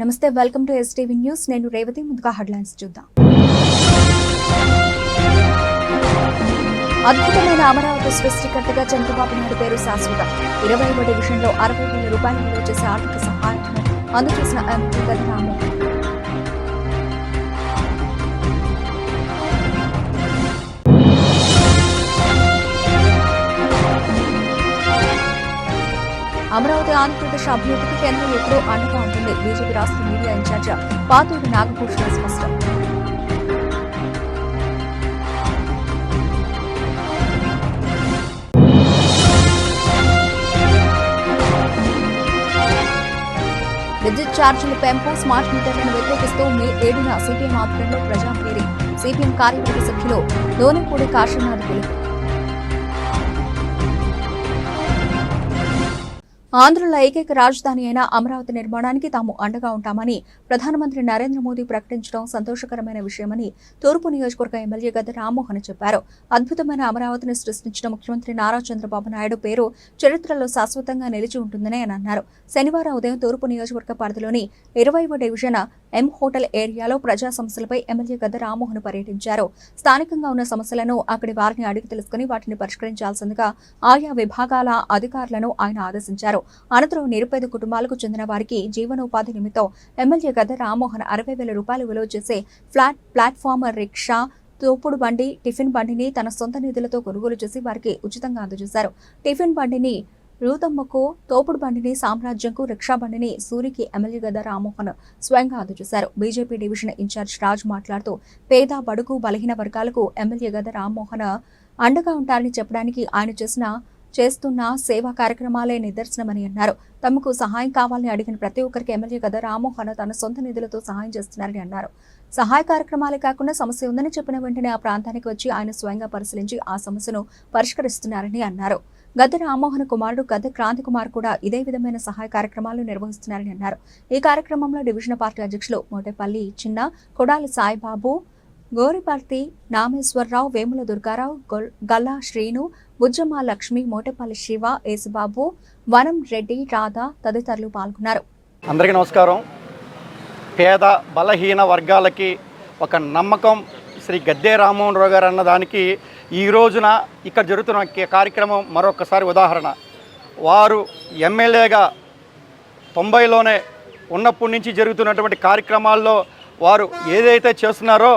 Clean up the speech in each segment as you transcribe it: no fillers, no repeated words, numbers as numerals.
నమస్తే, welcome to STV news. నేను రేవతి. ముందుగా హెడ్లైన్స్ చూద్దాం. అద్భుతమైన అమరావతి సృష్టికర్తగా చంద్రబాబు నాయుడు పేరు శాశ్వతం. 20వ డివిజన్లో 60,000 రూపాయలు విలువ చేసే ఆర్థిక సహాయాన్ని అందజేసిన ఎంపీ గద్దె రామ్మోహన్. అమరావతి ఆంధ్రప్రదేశ్ అభివృద్ధికి కేంద్రం ఎప్పుడూ అండగా ఉంటుంది. బీజేపీ రాష్ట్ర మీడియా ఇన్ఛార్జ్ పాతూరి నాగభూషణ్ స్పష్టం. విద్యుత్ ఛార్జీల పెంపు, స్మార్ట్ మీటర్లను వ్యతిరేకిస్తూ మే 7న సిపిఎం ఆధ్వర్యంలో ప్రజా హీరింగ్. సిపిఎం కార్యవర్గ సభ్యులు దోనంపూడి కాశీనాథ్ పిలుపు. ఆంధ్రలో ఏకైక రాజధాని అయిన అమరావతి నిర్మాణానికి తాము అండగా ఉంటామని ప్రధానమంత్రి నరేంద్ర మోదీ ప్రకటించడం సంతోషకరమైన విషయమని తూర్పు నియోజకవర్గ ఎమ్మెల్యే గద్దె రామ్మోహన్ చెప్పారు. అద్భుతమైన అమరావతిని సృష్టించిన ముఖ్యమంత్రి నారా చంద్రబాబు నాయుడు పేరు చరిత్రలో శాశ్వతంగా నిలిచి ఉంటుందని ఆయన అన్నారు. శనివారం ఉదయం తూర్పు నియోజకవర్గ పరిధిలోని 20వ డివిజన్ ఎం హోటల్ ఏరియాలో ప్రజా సమస్యలపై ఎమ్మెల్యే గద్దె రామ్మోహన్ పర్యటించారు. స్థానికంగా ఉన్న సమస్యలను అక్కడి వారిని అడిగి తెలుసుకుని వాటిని పరిష్కరించాల్సిందిగా ఆయా విభాగాల అధికారులను ఆయన ఆదేశించారు. అనంతరం నిరుపేద కుటుంబాలకు చెందిన వారికి జీవనోపాధి నిమిత్తం ఎమ్మెల్యే గద్దె రామ్మోహన్ 60,000 రూపాయలు విలువ చేసే ప్లాట్ఫామ్ రిక్షా, తోపుడు బండి, టిఫిన్ బండిని తన సొంత నిధులతో కొనుగోలు చేసి వారికి ఉచితంగా అందజేశారు. టిఫిన్ బండిని రూతమ్మకు, తోపుడు బండిని సామ్రాజ్యంకు, రిక్షా బండిని సూరికి ఎమ్మెల్యే గద్దె రామ్మోహన్ స్వయంగా అందజేశారు. బీజేపీ డివిజన్ ఇన్ఛార్జ్ రాజ్ మాట్లాడుతూ పేద, బడుగు, బలహీన వర్గాలకు ఎమ్మెల్యే గద్దె రామ్మోహన్ అండగా ఉంటారని చెప్పడానికి ఆయన చేస్తున్న సేవా కార్యక్రమాలే నిదర్శనమని అన్నారు. తమకు సహాయం కావాలని అడిగిన ప్రతి ఒక్కరికి ఎమ్మెల్యే గద్దె రామ్మోహన్ తన సొంత నిధులతో సహాయం చేస్తున్నారని అన్నారు. సహాయ కార్యక్రమాలే కాకుండా సమస్య ఉందని చెప్పిన వెంటనే ఆ ప్రాంతానికి వచ్చి ఆయన స్వయంగా పరిశీలించి ఆ సమస్యను పరిష్కరిస్తున్నారని అన్నారు. గద్దె రామ్మోహన్ కుమారుడు గద్దె క్రాంతి కుమార్ కూడా ఇదే విధమైన సహాయ కార్యక్రమాలు నిర్వహిస్తున్నారని అన్నారు. ఈ కార్యక్రమంలో డివిజన్ పార్టీ అధ్యక్షులు మోటేపల్లి చిన్న, కొడాలి సాయిబాబు, గోరిపర్తి నామేశ్వరరావు, వేముల దుర్గారావు, గల్లా శ్రీను, బుజ్జమ్మ లక్ష్మి, మోటేపల్లి శివ, యేసుబాబు, వనం రెడ్డి, రాధా తదితరులు పాల్గొన్నారు. అందరికీ నమస్కారం. పేద, బలహీన వర్గాలకి ఒక నమ్మకం శ్రీ గద్దె రామ్మోహన్ రావు గారు అన్నదానికి ఈ రోజున ఇక్కడ జరుగుతున్న కార్యక్రమం మరొకసారి ఉదాహరణ. వారు ఎమ్మెల్యేగా 90లోనే ఉన్నప్పటి నుంచి జరుగుతున్నటువంటి కార్యక్రమాల్లో వారు ఏదైతే చేస్తున్నారో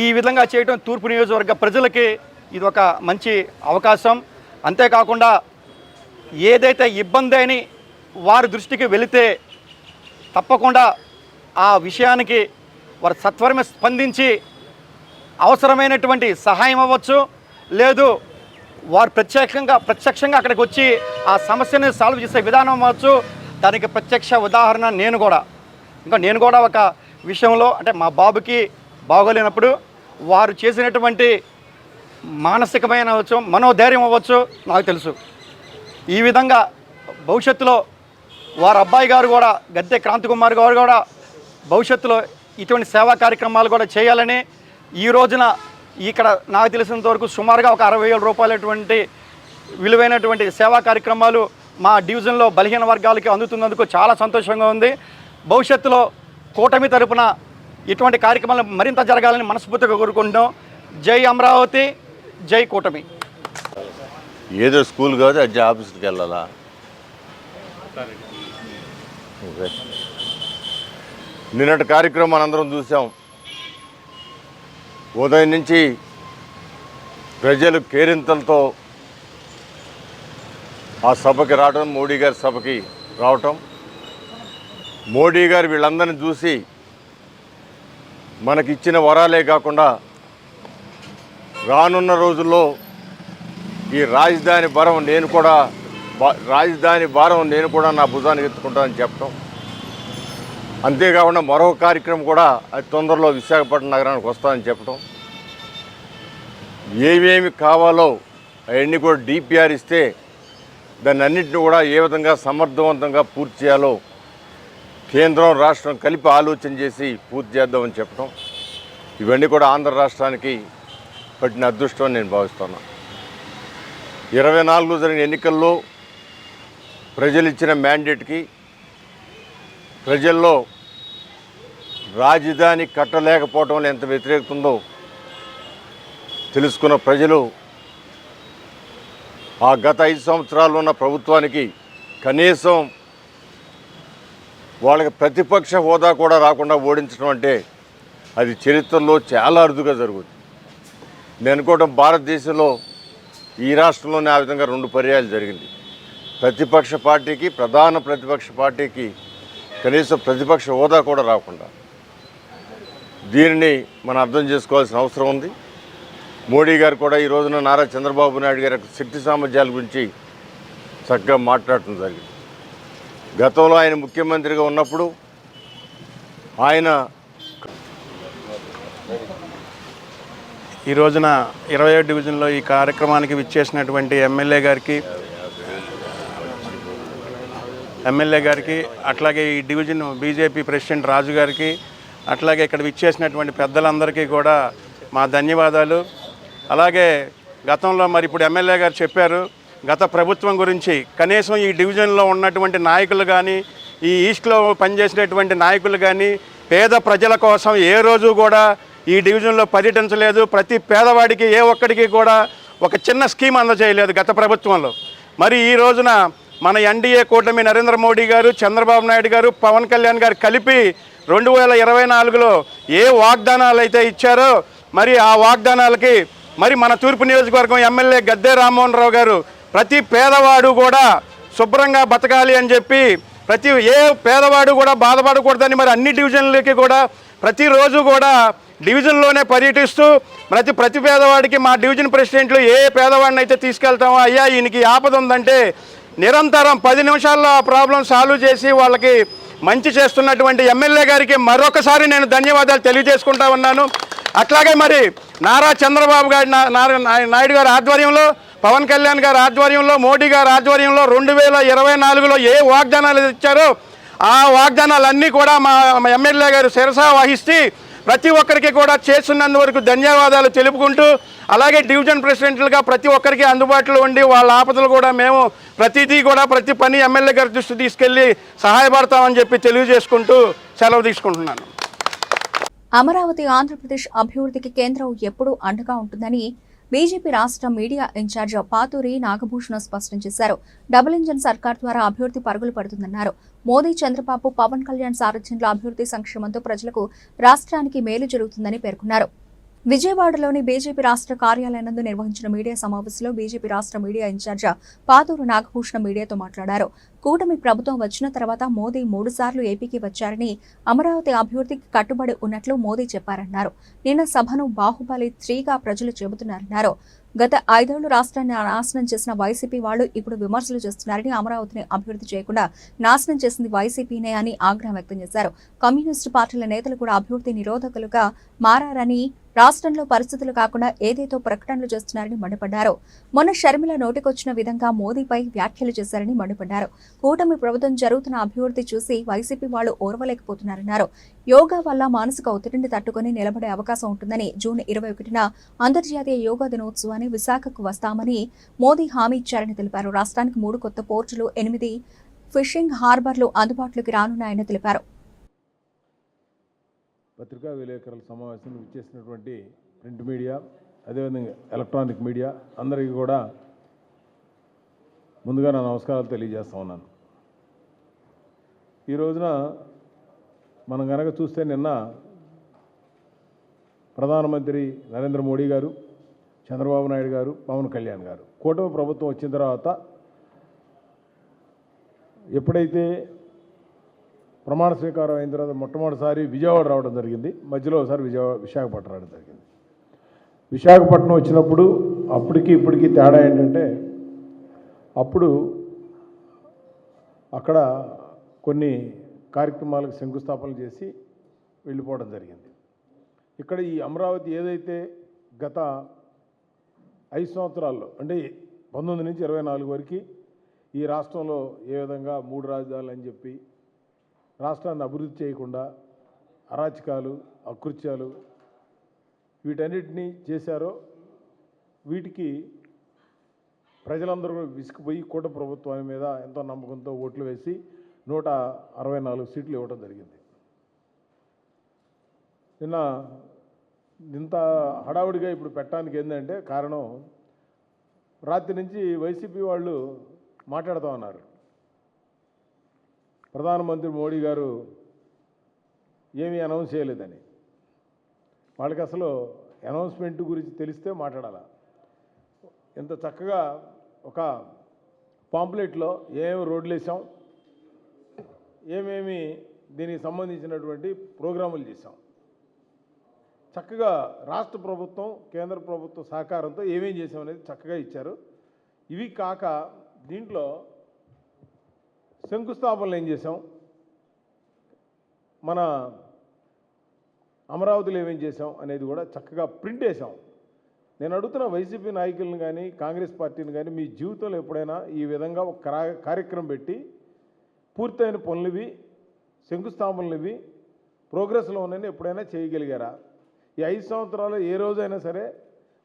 ఈ విధంగా చేయడం తూర్పు నియోజకవర్గ ప్రజలకి ఇది ఒక మంచి అవకాశం. అంతేకాకుండా ఏదైతే ఇబ్బంది అని వారి దృష్టికి వెళితే తప్పకుండా ఆ విషయానికి వారు సత్వరమే స్పందించి అవసరమైనటువంటి సహాయం అవ్వచ్చు, లేదు వారు ప్రత్యక్షంగా అక్కడికి వచ్చి ఆ సమస్యని సాల్వ్ చేసే విధానం అవ్వచ్చు. దానికి ప్రత్యక్ష ఉదాహరణ నేను కూడా ఒక విషయంలో అంటే మా బాబుకి బాగోలేనప్పుడు వారు చేసినటువంటి మానసికమైన అవ్వచ్చు, మనోధైర్యం అవ్వచ్చు నాకు తెలుసు. ఈ విధంగా భవిష్యత్తులో వారి అబ్బాయి గారు కూడా గద్దె క్రాంతి కుమార్ గారు కూడా భవిష్యత్తులో ఇటువంటి సేవా కార్యక్రమాలు కూడా చేయాలని ఈ రోజున ఇక్కడ నాకు తెలిసినంత వరకు సుమారుగా ఒక 60,000 రూపాయలటువంటి విలువైనటువంటి సేవా కార్యక్రమాలు మా డివిజన్లో బలహీన వర్గాలకి అందుతున్నందుకు చాలా సంతోషంగా ఉంది. భవిష్యత్తులో కూటమి తరపున ఇటువంటి కార్యక్రమాలు మరింత జరగాలని మనస్ఫూర్తిగా కోరుకుంటున్నాం. జై అమరావతి, జై కూటమి. ఏదో స్కూల్ కాదు అది ఆఫీస్కి వెళ్ళాలా? నిన్నటి కార్యక్రమం అందరం చూసాం. ఉదయం నుంచి ప్రజలు కేరింతలతో ఆ సభకి రావడం, మోడీ గారి సభకి రావటం, మోడీ గారు వీళ్ళందరినీ చూసి మనకిచ్చిన వరాలే కాకుండా రానున్న రోజుల్లో ఈ రాజధాని భారం నేను కూడా నా భుజానికి ఎత్తుకుంటానని చెప్పడం, అంతేకాకుండా మరో కార్యక్రమం కూడా అది తొందరలో విశాఖపట్నం నగరానికి వస్తానని చెప్పడం, ఏమేమి కావాలో అవన్నీ కూడా డిపిఆర్ ఇస్తే దాన్ని అన్నింటినీ కూడా ఏ విధంగా సమర్థవంతంగా పూర్తి చేయాలో కేంద్రం రాష్ట్రం కలిపి ఆలోచన చేసి పూర్తి చేద్దామని చెప్పడం, ఇవన్నీ కూడా ఆంధ్ర రాష్ట్రానికి పట్టిన అదృష్టం నేను భావిస్తున్నాను. 24లో జరిగిన ఎన్నికల్లో ప్రజలు ఇచ్చిన మ్యాండేట్కి ప్రజల్లో రాజధాని కట్టలేకపోవడం వల్ల ఎంత వ్యతిరేకత ఉందో తెలుసుకున్న ప్రజలు ఆ గత 5 సంవత్సరాలు ఉన్న ప్రభుత్వానికి కనీసం వాళ్ళకి ప్రతిపక్ష హోదా కూడా రాకుండా ఓడించడం అంటే అది చరిత్రలో చాలా అరుదుగా జరుగుతుంది. నేను అనుకోవడం భారతదేశంలో ఈ రాష్ట్రంలోనే ఆ విధంగా 2 పర్యాయాలు జరిగింది. ప్రతిపక్ష పార్టీకి, ప్రధాన ప్రతిపక్ష పార్టీకి కనీసం ప్రతిపక్ష హోదా కూడా రాకుండా. దీనిని మనం అర్థం చేసుకోవాల్సిన అవసరం ఉంది. మోడీ గారు కూడా ఈ రోజున నారా చంద్రబాబు నాయుడు గారి శక్తి సామర్థ్యాల గురించి చక్కగా మాట్లాడటం జరిగింది. గతంలో ఆయన ముఖ్యమంత్రిగా ఉన్నప్పుడు ఆయన ఈ రోజున 27 డివిజన్లో ఈ కార్యక్రమానికి విచ్చేసినటువంటి ఎమ్మెల్యే గారికి అట్లాగే ఈ డివిజన్ బీజేపీ ప్రెసిడెంట్ రాజు గారికి అట్లాగే ఇక్కడ విచ్చేసినటువంటి పెద్దలందరికీ కూడా మా ధన్యవాదాలు. అలాగే గతంలో మరి ఇప్పుడు ఎమ్మెల్యే గారు చెప్పారు గత ప్రభుత్వం గురించి. కనీసం ఈ డివిజన్లో ఉన్నటువంటి నాయకులు కానీ, ఈ ఈస్ట్లో పనిచేసినటువంటి నాయకులు కానీ పేద ప్రజల కోసం ఏ రోజు కూడా ఈ డివిజన్లో పర్యటించలేదు. ప్రతి పేదవాడికి ఏ ఒక్కడికి కూడా ఒక చిన్న స్కీమ్ అందజేయలేదు గత ప్రభుత్వంలో. మరి ఈ రోజున మన ఎన్డీఏ కూటమి నరేంద్ర మోడీ గారు, చంద్రబాబు నాయుడు గారు, పవన్ కళ్యాణ్ గారు కలిపి 2024లో ఏ వాగ్దానాలు అయితే ఇచ్చారో మరి ఆ వాగ్దానాలకి మరి మన తూర్పు నియోజకవర్గం ఎమ్మెల్యే గద్దె రామ్మోహన్ రావు గారు ప్రతి పేదవాడు కూడా శుభ్రంగా బతకాలి అని చెప్పి ఏ పేదవాడు కూడా బాధపడకూడదని మరి అన్ని డివిజన్లకి కూడా ప్రతిరోజు కూడా డివిజన్లోనే పర్యటిస్తూ ప్రతి పేదవాడికి మా డివిజన్ ప్రెసిడెంట్లు ఏ పేదవాడిని అయితే తీసుకెళ్తామో అయ్యా ఈయనకి ఆపద ఉందంటే నిరంతరం 10 నిమిషాల్లో ఆ ప్రాబ్లం సాల్వ్ చేసి వాళ్ళకి మంచి చేస్తున్నటువంటి ఎమ్మెల్యే గారికి మరొకసారి నేను ధన్యవాదాలు తెలియజేసుకుంటా ఉన్నాను. అట్లాగే మరి నారా చంద్రబాబు నాయుడు గారి ఆధ్వర్యంలో, పవన్ కళ్యాణ్ గారి ఆధ్వర్యంలో, మోడీ గారి ఆధ్వర్యంలో 2024లో ఏ వాగ్దానాలు ఇచ్చారో ఆ వాగ్దానాలన్నీ కూడా మా ఎమ్మెల్యే గారు శిరసా వహిస్తే ప్రతి ఒక్కరికి కూడా చేస్తున్నందువరకు ధన్యవాదాలు తెలుపుకుంటూ, అలాగే డివిజన్ ప్రెసిడెంట్లుగా ప్రతి ఒక్కరికి అందుబాటులో ఉండి వాళ్ళ ఆపదలు కూడా మేము ప్రతిదీ కూడా ప్రతి పని ఎమ్మెల్యే గారి దృష్టి తీసుకెళ్లి సహాయపడతామని చెప్పి తెలియజేసుకుంటూ సెలవు తీసుకుంటున్నాను. అమరావతి ఆంధ్రప్రదేశ్ అభివృద్ధికి కేంద్రం ఎప్పుడూ అండగా ఉంటుందని బీజేపీ రాష్ట్ర మీడియా ఇన్ఛార్జ్ పాతూరి నాగభూషణం స్పష్టం చేశారు. డబుల్ ఇంజన్ సర్కార్ ద్వారా అభివృద్ధి పరుగులు పడుతుందన్నారు. మోదీ, చంద్రబాబు, పవన్ కళ్యాణ్ సారథ్యంలో అభివృద్ధి సంక్షేమంతో ప్రజలకు, రాష్ట్రానికి మేలు జరుగుతుందని పేర్కొన్నారు. విజయవాడలోని బీజేపీ రాష్ట్ర కార్యాలయం నందు నిర్వహించిన మీడియా సమావేశంలో బీజేపీ రాష్ట్ర మీడియా ఇన్ఛార్జ్ పాతూరు నాగభూషణం మీడియాతో మాట్లాడారు. కూటమి ప్రభుత్వం వచ్చిన తర్వాత మోదీ 3 సార్లు ఏపీకి వచ్చారని, అమరావతి అభివృద్ధికి కట్టుబడి ఉన్నట్లు మోదీ చెప్పారన్నారు. నిన్న సభను బాహుబలి 3గా ప్రజలు చెబుతున్నారన్నారు. గత 5 ఏళ్లు రాష్ట్రాన్ని నాశనం చేసిన వైసీపీ వాళ్లు ఇప్పుడు విమర్శలు చేస్తున్నారని, అమరావతిని అభివృద్ధి చేయకుండా నాశనం చేసింది వైసీపీనే అని ఆగ్రహం వ్యక్తం చేశారు. కమ్యూనిస్టు పార్టీల నేతలు కూడా అభివృద్ధి నిరోధకులుగా మారారని, రాష్ట్రంలో పరిస్థితులు కాకుండా ఏదేదో ప్రకటనలు చేస్తున్నారని మండిపడ్డారు. మొన్న షర్మిల నోటికొచ్చిన విధంగా మోదీపై వ్యాఖ్యలు చేశారని మండిపడ్డారు. కూటమి ప్రభుత్వం జరుగుతున్న అభివృద్ధి చూసి వైసీపీ వాళ్లు ఓర్వలేకపోతున్నారన్నారు. యోగా వల్ల మానసిక ఒత్తిడిని తట్టుకుని నిలబడే అవకాశం ఉంటుందని, జూన్ 21న అంతర్జాతీయ యోగా దినోత్సవాన్ని విశాఖకు వస్తామని మోదీ హామీ ఇచ్చారని తెలిపారు. రాష్ట్రానికి 3 కొత్త పోర్టులు, 8 ఫిషింగ్ హార్బర్లు అందుబాటులోకి రానున్నాయని తెలిపారు. పత్రికా విలేకరుల సమావేశంలో విచ్చేసినటువంటి ప్రింట్ మీడియా, అదేవిధంగా ఎలక్ట్రానిక్ మీడియా అందరికీ కూడా ముందుగా నా నమస్కారాలు తెలియజేస్తా ఉన్నాను. ఈ రోజున మనం కనుక చూస్తే నిన్న ప్రధానమంత్రి నరేంద్ర మోడీ గారు, చంద్రబాబు నాయుడు గారు, పవన్ కళ్యాణ్ గారు కూటమి ప్రభుత్వం వచ్చిన తర్వాత ఎప్పుడైతే ప్రమాణ స్వీకారం అయిన తర్వాత మొట్టమొదటిసారి విజయవాడ రావడం జరిగింది. మధ్యలో ఒకసారి విశాఖపట్నం రావడం జరిగింది. విశాఖపట్నం వచ్చినప్పుడు అప్పటికి ఇప్పటికీ తేడా ఏంటంటే, అప్పుడు అక్కడ కొన్ని కార్యక్రమాలకు శంకుస్థాపనలు చేసి వెళ్ళిపోవడం జరిగింది. ఇక్కడ ఈ అమరావతి ఏదైతే గత 5 సంవత్సరాల్లో అంటే 19 నుంచి 24 వరకు ఈ రాష్ట్రంలో ఏ విధంగా 3 రాజధానులు అని చెప్పి రాష్ట్రాన్ని అభివృద్ధి చేయకుండా అరాచకాలు, అకృత్యాలు వీటన్నిటినీ చేశారో, వీటికి ప్రజలందరూ విసిగిపోయి కూటమి ప్రభుత్వం మీద ఎంతో నమ్మకంతో ఓట్లు వేసి 164 సీట్లు ఇవ్వడం జరిగింది. నిన్న ఇంత హడావుడిగా ఇప్పుడు పెట్టడానికి ఏంటంటే కారణం, రాత్రి నుంచి వైసీపీ వాళ్ళు మాట్లాడుతూ ఉన్నారు. ప్రధానమంత్రి మోడీ గారు ఏమీ అనౌన్స్ చేయలేదని. వాళ్ళకి అసలు అనౌన్స్మెంట్ గురించి తెలిస్తే మాట్లాడాలా. ఇంత చక్కగా ఒక పాంప్లెట్లో ఏమేమి రోడ్లు వేసాం, ఏమేమి దీనికి సంబంధించినటువంటి ప్రోగ్రాములు చేశాం, చక్కగా రాష్ట్ర ప్రభుత్వం కేంద్ర ప్రభుత్వ సహకారంతో ఏమేం చేసాం అనేది చక్కగా ఇచ్చారు. ఇవి కాక దీంట్లో శంకుస్థాపనలు ఏం చేసాం, మన అమరావతిలో ఏమేం చేసాం అనేది కూడా చక్కగా ప్రింట్ వేసాం. నేను అడుగుతున్న వైసీపీ నాయకులను కానీ కాంగ్రెస్ పార్టీని కానీ, మీ జీవితంలో ఎప్పుడైనా ఈ విధంగా ఒక కార్యక్రమం పెట్టి పూర్తయిన పనులువి, శంకుస్థాపనలువి, ప్రోగ్రెస్లో ఉన్నాయని ఎప్పుడైనా చేయగలిగారా? ఈ 5 సంవత్సరాలు ఏ రోజైనా సరే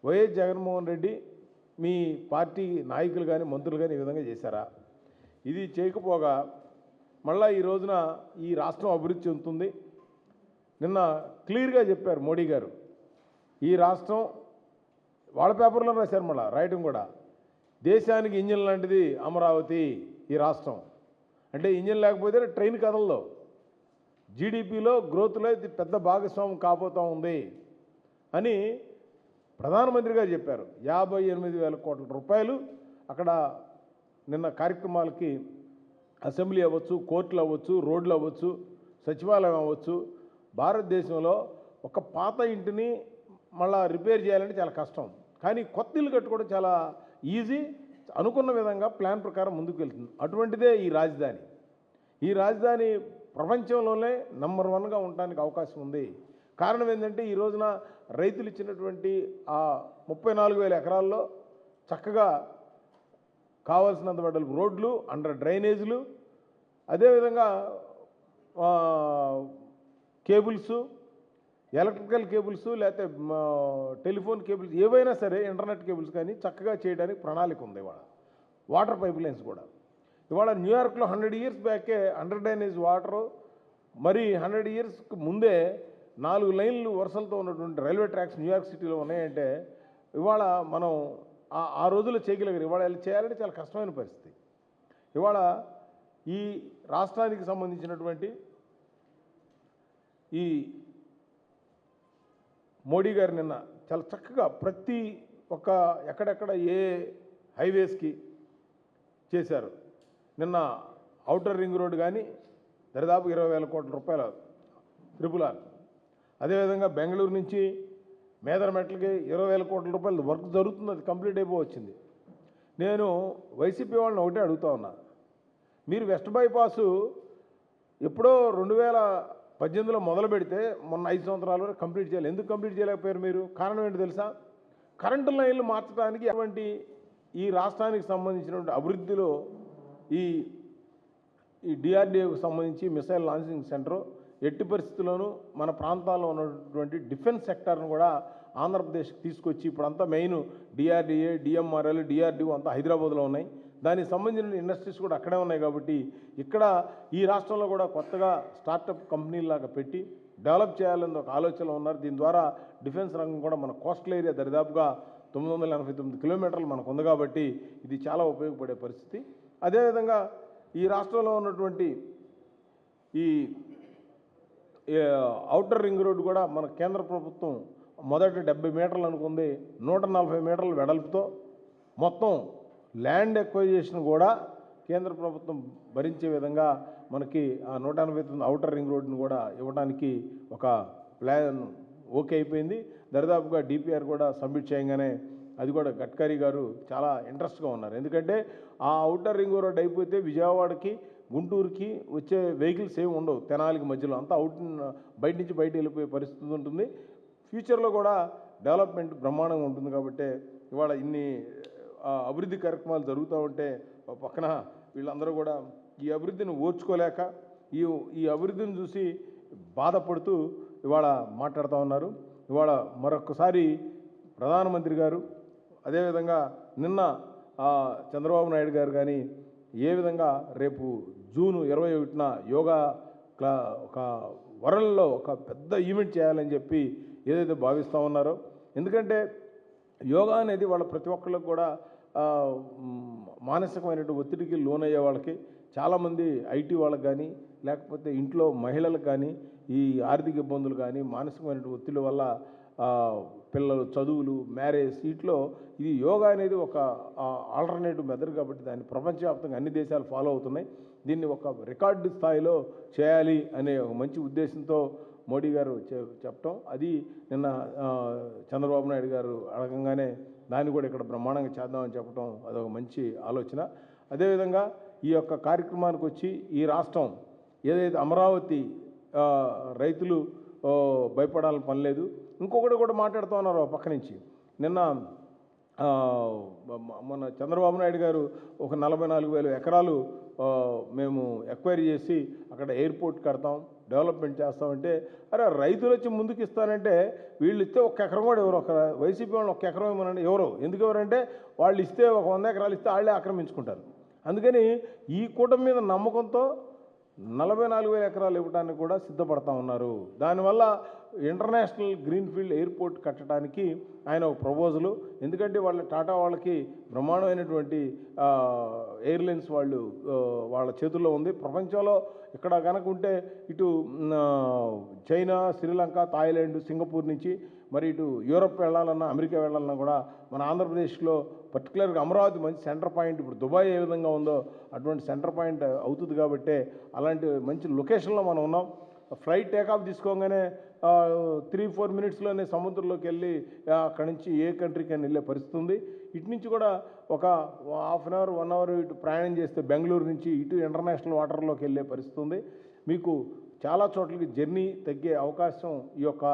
వైఎస్ జగన్మోహన్ రెడ్డి మీ పార్టీ నాయకులు కానీ మంత్రులు కానీ ఈ విధంగా చేశారా? ఇది చేయకపోగా మళ్ళీ ఈ రోజున ఈ రాష్ట్రం అభివృద్ధి చెందుతుంది. నిన్న క్లియర్గా చెప్పారు మోడీ గారు, ఈ రాష్ట్రం వాళ్ళ పేపర్లో రాశారు, మళ్ళీ రాయటం కూడా, దేశానికి ఇంజిన్ లాంటిది అమరావతి ఈ రాష్ట్రం. అంటే ఇంజిన్ లేకపోతే ట్రైన్ కదలదు. జీడిపిలో గ్రోత్లో ఇది పెద్ద భాగస్వామ్యం కాబోతూ ఉంది అని ప్రధానమంత్రి గారు చెప్పారు. 58,000 కోట్ల రూపాయలు అక్కడ నిన్న కార్యక్రమాలకి అసెంబ్లీ అవ్వచ్చు, కోర్టులు అవ్వచ్చు, రోడ్లు అవ్వచ్చు, సచివాలయం అవ్వచ్చు, భారతదేశంలో ఒక పాత ఇంటిని మళ్ళా రిపేర్ చేయాలంటే చాలా కష్టం. కానీ కొత్త ఇల్లు కట్టుకోవడం చాలా ఈజీ. అనుకున్న విధంగా ప్లాన్ ప్రకారం ముందుకు వెళ్తుంది. అటువంటిదే ఈ రాజధాని. ఈ రాజధాని ప్రపంచంలోనే నంబర్ 1గా ఉండడానికి అవకాశం ఉంది. కారణం ఏంటంటే ఈ రోజున రైతులు ఇచ్చినటువంటి ఆ 34,000 ఎకరాల్లో చక్కగా కావాల్సినంత వెడల్పు రోడ్లు, అండర్ డ్రైనేజీలు, అదేవిధంగా కేబుల్స్, ఎలక్ట్రికల్ కేబుల్స్, లేకపోతే టెలిఫోన్ కేబుల్స్, ఏవైనా సరే ఇంటర్నెట్ కేబుల్స్ కానీ చక్కగా చేయడానికి ప్రణాళిక ఉంది. ఇవాళ వాటర్ పైప్ లైన్స్ కూడా ఇవాళ న్యూయార్క్లో 100 ఇయర్స్ బ్యాకే అండర్ డ్రైనేజ్ వాటరు, మరి 100 ఇయర్స్కి ముందే 4 లైన్లు వరుసలతో ఉన్నటువంటి రైల్వే ట్రాక్స్ న్యూయార్క్ సిటీలో ఉన్నాయంటే ఇవాళ మనం ఆ రోజుల్లో చేయగలిగారు. ఇవాళ చేయాలంటే చాలా కష్టమైన పరిస్థితి. ఇవాళ ఈ రాష్ట్రానికి సంబంధించినటువంటి ఈ మోడీ గారు నిన్న చాలా చక్కగా ప్రతి ఒక్క ఎక్కడెక్కడ ఏ హైవేస్కి చేశారు. నిన్న ఔటర్ రింగ్ రోడ్డు కానీ దరిదాపు 20,000 కోట్ల రూపాయల త్రిపులార్, అదేవిధంగా బెంగళూరు నుంచి మేదరమెట్లకి 20,000 కోట్ల రూపాయలు వర్క్ జరుగుతుంది. అది కంప్లీట్ అయిపోవచ్చింది. నేను వైసీపీ వాళ్ళని ఒకటే అడుగుతా ఉన్నా, మీరు వెస్ట్ బైపాసు ఎప్పుడో 2018లో మొదలు పెడితే మొన్న 5 సంవత్సరాల వరకు కంప్లీట్ చేయాలి. ఎందుకు కంప్లీట్ చేయలేకపోయారు మీరు? కారణం ఏంటి తెలుసా? కరెంటు లైన్లు మార్చడానికి అటువంటి ఈ రాష్ట్రానికి సంబంధించినటువంటి అభివృద్ధిలో ఈ డిఆర్డీఓకి సంబంధించి మిసైల్ లాంచింగ్ సెంటర్ ఎట్టి పరిస్థితుల్లోనూ మన ప్రాంతాల్లో ఉన్నటువంటి డిఫెన్స్ సెక్టర్ను కూడా ఆంధ్రప్రదేశ్కి తీసుకొచ్చి ఇప్పుడంతా మెయిన్ డిఆర్డీఏ, డిఎంఆర్ఎల్, డిఆర్డీఓ అంతా హైదరాబాద్లో ఉన్నాయి. దానికి సంబంధించిన ఇండస్ట్రీస్ కూడా అక్కడే ఉన్నాయి. కాబట్టి ఇక్కడ ఈ రాష్ట్రంలో కూడా కొత్తగా స్టార్టప్ కంపెనీలాగా పెట్టి డెవలప్ చేయాలని ఒక ఆలోచనలో ఉన్నారు. దీని ద్వారా డిఫెన్స్ రంగం కూడా మన కోస్టల్ ఏరియా దరిదాపుగా 989 కిలోమీటర్లు మనకు ఉంది. కాబట్టి ఇది చాలా ఉపయోగపడే పరిస్థితి. అదేవిధంగా ఈ రాష్ట్రంలో ఉన్నటువంటి ఈ ఔటర్ రింగ్ రోడ్డు కూడా మన కేంద్ర ప్రభుత్వం మొదట 70 మీటర్లు అనుకుంది, 140 మీటర్ల వెడల్పుతో మొత్తం ల్యాండ్ ఎక్వైజేషన్ కూడా కేంద్ర ప్రభుత్వం భరించే విధంగా మనకి ఆ 189 ఔటర్ రింగ్ రోడ్డును కూడా ఇవ్వడానికి ఒక ప్లాన్ ఓకే అయిపోయింది. దరిదాపుగా డిపిఆర్ కూడా సబ్మిట్ చేయగానే అది కూడా గడ్కరీ గారు చాలా ఇంట్రెస్ట్గా ఉన్నారు. ఎందుకంటే ఆ ఔటర్ రింగ్ రోడ్ అయిపోతే విజయవాడకి, గుంటూరుకి వచ్చే వెహికల్స్ ఏమి ఉండవు. తెనాలికి మధ్యలో అంతా బయట నుంచి బయట వెళ్ళిపోయే పరిస్థితి ఉంటుంది. ఫ్యూచర్లో కూడా డెవలప్మెంట్ బ్రహ్మాండంగా ఉంటుంది. కాబట్టి ఇవాళ ఇన్ని అభివృద్ధి కార్యక్రమాలు జరుగుతూ ఉంటే పక్కన వీళ్ళందరూ కూడా ఈ అభివృద్ధిని ఓర్చుకోలేక ఈ అభివృద్ధిని చూసి బాధపడుతూ ఇవాళ మాట్లాడుతూ ఉన్నారు. ఇవాళ మరొకసారి ప్రధానమంత్రి గారు, అదేవిధంగా నిన్న చంద్రబాబు నాయుడు గారు కానీ ఏ విధంగా రేపు జూన్ 21న యోగా ఒక వరల్డ్లో ఒక పెద్ద ఈవెంట్ చేయాలని చెప్పి ఏదైతే భావిస్తూ ఉన్నారో, ఎందుకంటే యోగా అనేది వాళ్ళ ప్రతి ఒక్కళ్ళకి కూడా మానసికమైనటువంటి ఒత్తిడికి లోనయ్యే వాళ్ళకి, చాలామంది ఐటీ వాళ్ళకి కానీ లేకపోతే ఇంట్లో మహిళలకు కానీ ఈ ఆర్థిక ఇబ్బందులు కానీ మానసికమైనటువంటి ఒత్తిడి వల్ల పిల్లలు చదువులు మ్యారేజ్ వీటిలో ఇది యోగా అనేది ఒక ఆల్టర్నేటివ్ మెథడ్ కాబట్టి దాన్ని ప్రపంచవ్యాప్తంగా అన్ని దేశాలు ఫాలో అవుతున్నాయి. దీన్ని ఒక రికార్డు స్థాయిలో చేయాలి అనే ఒక మంచి ఉద్దేశంతో మోడీ గారు చెప్పటం, అది నిన్న చంద్రబాబు నాయుడు గారు అడగంగానే దాన్ని కూడా ఇక్కడ బ్రహ్మాండంగా చేద్దామని చెప్పడం అదొక మంచి ఆలోచన. అదేవిధంగా ఈ యొక్క కార్యక్రమానికి వచ్చి ఈ రాష్ట్రం ఏదైతే అమరావతి రైతులు భయపడాలని పని లేదు. ఇంకొకటి కూడా మాట్లాడుతూ ఉన్నారు పక్క నుంచి. నిన్న మన చంద్రబాబు నాయుడు గారు ఒక 44,000 ఎకరాలు మేము ఎక్వైరీ చేసి అక్కడ ఎయిర్పోర్ట్ కడతాం, డెవలప్మెంట్ చేస్తామంటే, అరే రైతులు వచ్చి ముందుకు ఇస్తానంటే వీళ్ళు ఇస్తే ఒక ఎకరం కూడా ఎవరు, ఒక వైసీపీ వాళ్ళు ఒక ఎకరం ఇవ్వనండి ఎవరు, ఎందుకు ఎవరంటే వాళ్ళు ఇస్తే ఒక 100 ఎకరాలు ఇస్తే వాళ్ళే ఆక్రమించుకుంటారు. అందుకని ఈ కూటమి మీద నమ్మకంతో 44,000 ఎకరాలు ఇవ్వడానికి కూడా సిద్ధపడతా ఉన్నారు. దానివల్ల ఇంటర్నేషనల్ గ్రీన్ఫీల్డ్ ఎయిర్పోర్ట్ కట్టడానికి ఆయన ఒక ప్రపోజలు, ఎందుకంటే వాళ్ళ టాటా వాళ్ళకి బ్రహ్మాండమైనటువంటి ఎయిర్లైన్స్ వాళ్ళు వాళ్ళ చేతుల్లో ఉంది. ప్రపంచంలో ఇక్కడ కనుక ఉంటే ఇటు చైనా, శ్రీలంక, థాయిలాండ్, సింగపూర్ నుంచి మరి ఇటు యూరప్ వెళ్ళాలన్నా అమెరికా వెళ్ళాలన్నా కూడా మన ఆంధ్రప్రదేశ్లో పర్టికులర్గా అమరావతి మంచి సెంటర్ పాయింట్, ఇప్పుడు దుబాయ్ ఏ విధంగా ఉందో అటువంటి సెంటర్ పాయింట్ అవుతుంది కాబట్టి అలాంటి మంచి లొకేషన్లో మనం ఉన్నాం. ఫ్లైట్ టేకాఫ్ తీసుకోగానే 3-4 మినిట్స్లోనే సముద్రంలోకి వెళ్ళి అక్కడి నుంచి ఏ కంట్రీకి అని వెళ్ళే పరిస్థితి ఉంది. ఇటు నుంచి కూడా ఒక 1/2 అవర్ 1 అవర్ ఇటు ప్రయాణం చేస్తే బెంగళూరు నుంచి ఇటు ఇంటర్నేషనల్ వాటర్లోకి వెళ్ళే పరిస్థితి ఉంది. మీకు చాలా చోట్లకి జర్నీ తగ్గే అవకాశం ఈ యొక్క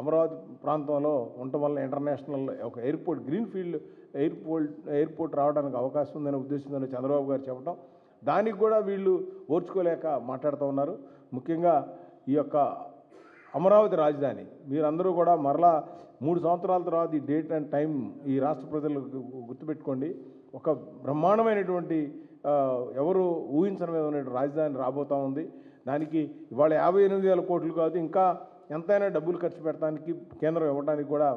అమరావతి ప్రాంతంలో ఉండటం వల్ల ఇంటర్నేషనల్ ఒక ఎయిర్పోర్ట్, గ్రీన్ఫీల్డ్ ఎయిర్పోర్ట్ రావడానికి అవకాశం ఉందనే ఉద్దేశంతో చంద్రబాబు గారు చెప్పడం, దానికి కూడా వీళ్ళు ఓర్చుకోలేక మాట్లాడుతూ ఉన్నారు. ముఖ్యంగా ఈ యొక్క అమరావతి రాజధాని మీరందరూ కూడా మరలా 3 సంవత్సరాల తర్వాత ఈ డేట్ అండ్ టైం ఈ రాష్ట్ర ప్రజలు గుర్తుపెట్టుకోండి. ఒక బ్రహ్మాండమైనటువంటి ఎవరు ఊహించని రాజధాని రాబోతూ ఉంది. దానికి ఇవాళ 58,000 కోట్లు కాదు, ఇంకా ఎంతైనా డబ్బులు ఖర్చు పెట్టడానికి కేంద్రం ఇవ్వడానికి కూడా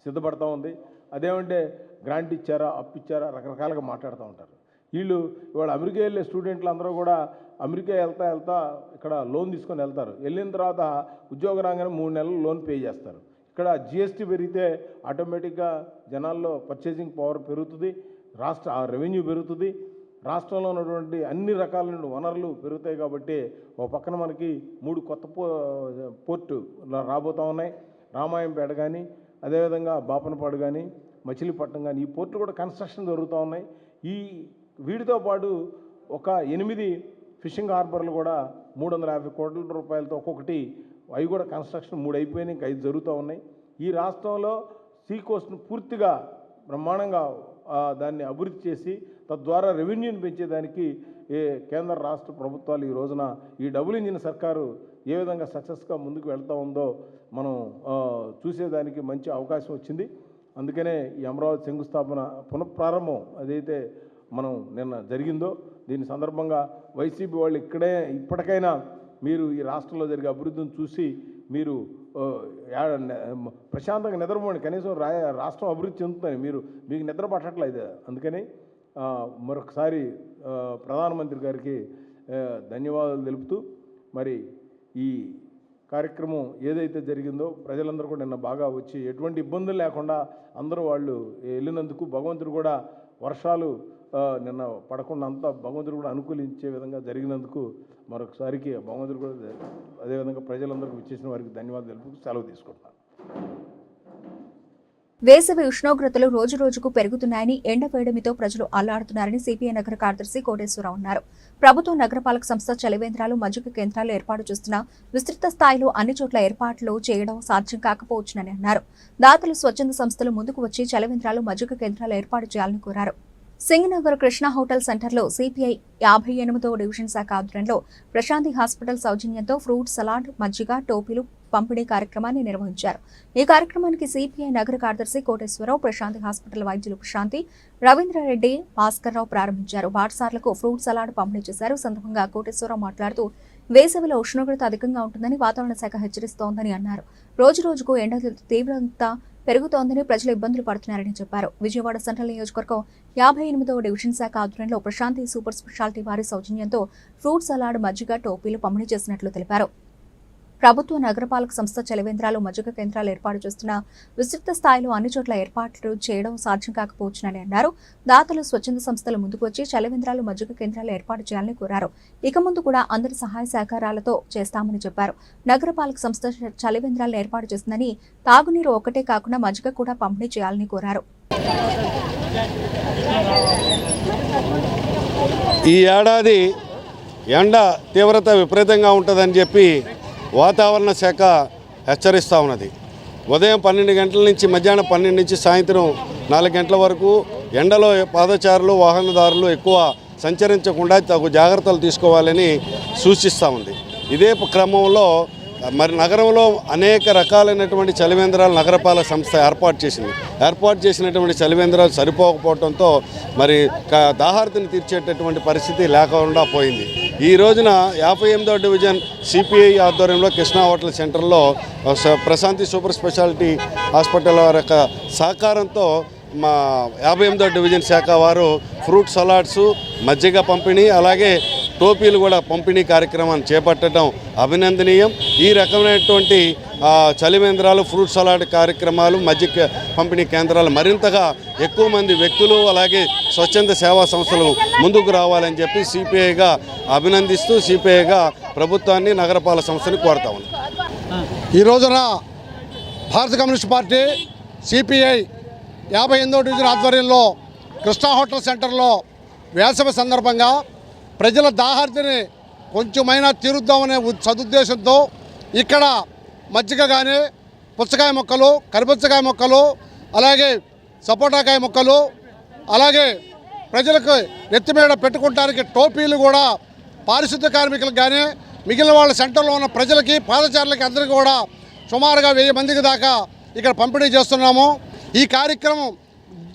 సిద్ధపడతా ఉంది. అదేమంటే గ్రాంట్ ఇచ్చారా, అప్పు ఇచ్చారా, రకరకాలుగా మాట్లాడుతూ ఉంటారు. వీళ్ళు ఇవాళ అమెరికా వెళ్ళే స్టూడెంట్లు అందరూ కూడా అమెరికా వెళ్తా ఇక్కడ లోన్ తీసుకొని వెళ్తారు. వెళ్ళిన తర్వాత ఉద్యోగ రంగానే 3 నెలలు లోన్ పే చేస్తారు. ఇక్కడ జిఎస్టీ పెరిగితే ఆటోమేటిక్గా జనాల్లో పర్చేసింగ్ పవర్ పెరుగుతుంది, రాష్ట్ర రెవెన్యూ పెరుగుతుంది, రాష్ట్రంలో ఉన్నటువంటి అన్ని రకాలైన వనరులు పెరుగుతాయి. కాబట్టి ఒక పక్కన మనకి 3 కొత్త పోర్టు రాబోతూ ఉన్నాయి. రామాయంపేట కానీ, అదేవిధంగా బాపనపాడు కానీ, మచిలీపట్నం కానీ, ఈ పోర్టు కూడా కన్స్ట్రక్షన్ జరుగుతూ ఉన్నాయి. ఈ వీటితో పాటు ఒక 8 ఫిషింగ్ హార్బర్లు కూడా 350 కోట్ల రూపాయలతో ఒక్కొక్కటి, అవి కూడా కన్స్ట్రక్షన్ 3 అయిపోయినాయి, ఇంకా 5 జరుగుతూ ఉన్నాయి. ఈ రాష్ట్రంలో సీ కోస్ట్ను పూర్తిగా బ్రహ్మాండంగా దాన్ని అభివృద్ధి చేసి తద్వారా రెవెన్యూని పెంచేదానికి కేంద్ర రాష్ట్ర ప్రభుత్వాలు ఈ రోజున ఈ డబుల్ ఇంజిన్ సర్కారు ఏ విధంగా సక్సెస్గా ముందుకు వెళ్తూ ఉందో మనం చూసేదానికి మంచి అవకాశం వచ్చింది. అందుకనే ఈ అమరావతి శంకుస్థాపన పునఃప్రారంభం ఏదైతే మనం నిన్న జరిగిందో, దీని సందర్భంగా వైసీపీ వాళ్ళు ఇప్పటికైనా మీరు ఈ రాష్ట్రంలో జరిగే అభివృద్ధిని చూసి మీరు ప్రశాంతంగా నిద్రపోండి. కనీసం రాష్ట్రం అభివృద్ధి చెందుతుంది, మీకు నిద్ర పట్టట్లేదు. అందుకని మరొకసారి ప్రధానమంత్రి గారికి ధన్యవాదాలు తెలుపుతూ, మరి ఈ కార్యక్రమం ఏదైతే జరిగిందో ప్రజలందరూ కూడా నిన్న బాగా వచ్చి ఎటువంటి ఇబ్బందులు లేకుండా అందరూ వాళ్ళు వెళ్ళినందుకు భగవంతుడు కూడా వర్షాలు నిన్న పడకుండా అంతా భగవంతుడు కూడా అనుకూలించే విధంగా జరిగినందుకు మరొకసారికి భగవంతుడు కూడా అదేవిధంగా ప్రజలందరికీ ఇచ్చేసిన వారికి ధన్యవాదాలు తెలుపుతూ సెలవు తీసుకుంటున్నాను. వేసవి ఉష్ణోగ్రతలు రోజురోజుకు పెరుగుతున్నాయని, ఎండ వేడిమితో ప్రజలు అల్లాడుతున్నారని సిపిఐ నగర కార్యదర్శి కోటేశ్వరరావు అన్నారు. ప్రభుత్వం నగరపాలక సంస్థ చలివేంద్రాలు, మజ్జిగ కేంద్రాలు ఏర్పాటు చేస్తున్న విస్తృత స్థాయిలో అన్ని చోట్ల ఏర్పాట్లు చేయడం సాధ్యం కాకపోవచ్చునని అన్నారు. దాతలు, స్వచ్ఛంద సంస్థలు ముందుకు వచ్చి చలివేంద్రాలు, మజ్జిగ కేంద్రాలు ఏర్పాటు చేయాలని కోరారు. సింగనగర్ కృష్ణ హోటల్ సెంటర్లో సిపిఐ 58వ డివిజన్ శాఖ ఆధ్వర్యంలో ప్రశాంతి హాస్పిటల్ సౌజన్యంతో ఫ్రూట్ సలాడ్, మజ్జిగ, టోపీలు పంపిణీ కార్యక్రమాన్ని నిర్వహించారు. ఈ కార్యక్రమానికి సిపిఐ నగర కార్యదర్శి కోటేశ్వరరావు, ప్రశాంతి హాస్పిటల్ వైద్యులు ప్రశాంతి, రవీంద్రారెడ్డి, భాస్కర్రావు ప్రారంభించారు. బాటసార్లకు ఫ్రూట్ సలాడ్ పంపిణీ చేశారు. సందర్భంగా కోటేశ్వరరావు మాట్లాడుతూ వేసవిలో ఉష్ణోగ్రత అధికంగా ఉంటుందని వాతావరణ శాఖ హెచ్చరిస్తోందని అన్నారు. రోజు రోజుకు ఎండ తీవ్రత పెరుగుతోందని ప్రజలు ఇబ్బందులు పడుతున్నారని చెప్పారు. విజయవాడ సెంట్రల్ నియోజకవర్గం 58వ డివిజన్ శాఖ ఆధ్వర్యంలో ప్రశాంతి సూపర్ స్పెషాలిటీ వారి సౌజన్యంతో ఫ్రూట్ సలాడ్, మజ్జిగ, టోపీలు పంపిణీ చేసినట్లు తెలిపారు. ప్రభుత్వ నగరపాలక సంస్థ చలివేంద్రాలు, మజ్జిగ కేంద్రాలు ఏర్పాటు చేస్తున్న విస్తృత స్థాయిలో అన్ని చోట్ల ఏర్పాట్లు చేయడం సాధ్యం కాకపోవచ్చునని అన్నారు. దాతలు, స్వచ్ఛంద సంస్థలు ముందుకు వచ్చి చలివేంద్రాలు, మజ్జిగ కేంద్రాలు ఏర్పాటు చేయాలని కోరారు. ఇక ముందు కూడా అందరి సహాయ సహకారాలతో చేస్తామని చెప్పారు. నగరపాలక సంస్థ చలివేంద్రాలను ఏర్పాటు చేసిందని, తాగునీరు ఒక్కటే కాకుండా మజ్జిగ కూడా పంపిణీ చేయాలని కోరారు. ఈ ఏడాది ఎండ తీవ్రత విపరీతంగా ఉంటుందని చెప్పి వాతావరణ శాఖ హెచ్చరిస్తూ ఉన్నది. ఉదయం 12 గంటల నుంచి మధ్యాహ్నం 12 నుంచి సాయంత్రం 4 గంటల వరకు ఎండలో పాదచారులు, వాహనదారులు ఎక్కువ సంచరించకుండా తగు జాగ్రత్తలు తీసుకోవాలని సూచిస్తూ ఉంది. ఇదే క్రమంలో మరి నగరంలో అనేక రకాలైనటువంటి చలివేంద్రాలు నగరపాలక సంస్థ ఏర్పాటు చేసినటువంటి చలివేంద్రాలు సరిపోకపోవడంతో మరి దాహార్తిని తీర్చేటటువంటి పరిస్థితి లేకుండా పోయింది. ఈ రోజున 58వ డివిజన్ సిపిఐ ఆధ్వర్యంలో కృష్ణా హోటల్ సెంటర్లో ప్రశాంతి సూపర్ స్పెషాలిటీ హాస్పిటల్ వారి యొక్క సహకారంతో మా 58వ డివిజన్ శాఖ వారు ఫ్రూట్ సలాడ్స్, మజ్జిగ పంపిణీ, అలాగే టోపీలు కూడా పంపిణీ కార్యక్రమాన్ని చేపట్టడం అభినందనీయం. ఈ రకమైనటువంటి చలివేంద్రాలు, ఫ్రూట్ సలాడ్ కార్యక్రమాలు, మజ్జిగ పంపిణీ కేంద్రాలు మరింతగా ఎక్కువ మంది వ్యక్తులు, అలాగే స్వచ్ఛంద సేవా సంస్థలు ముందుకు రావాలని చెప్పి సిపిఐగా అభినందిస్తూ సిపిఐగా ప్రభుత్వాన్ని, నగరపాలక సంస్థని కోరుతా ఉన్నాం. ఈ రోజున భారత కమ్యూనిస్ట్ పార్టీ సిపిఐ 58వ డివిజన్ ఆధ్వర్యంలో కృష్ణా హోటల్ సెంటర్లో వేసవి సందర్భంగా ప్రజల దాహార్తిని కొంచెమైనా తీరుద్దామనే సదుద్దేశంతో ఇక్కడ మజ్జిగ కానీ, పుచ్చకాయ మొక్కలు, కరిపుచ్చకాయ మొక్కలు, అలాగే సపోటాకాయ మొక్కలు, అలాగే ప్రజలకు నెత్తిమీద పెట్టుకోవడానికి టోపీలు కూడా పారిశుద్ధ్య కార్మికులకు కానీ, మిగిలిన వాళ్ళ సెంటర్లో ఉన్న ప్రజలకి, పాదచారులకి అందరికీ కూడా సుమారుగా 1000 మందికి దాకా ఇక్కడ పంపిణీ చేస్తున్నాము. ఈ కార్యక్రమం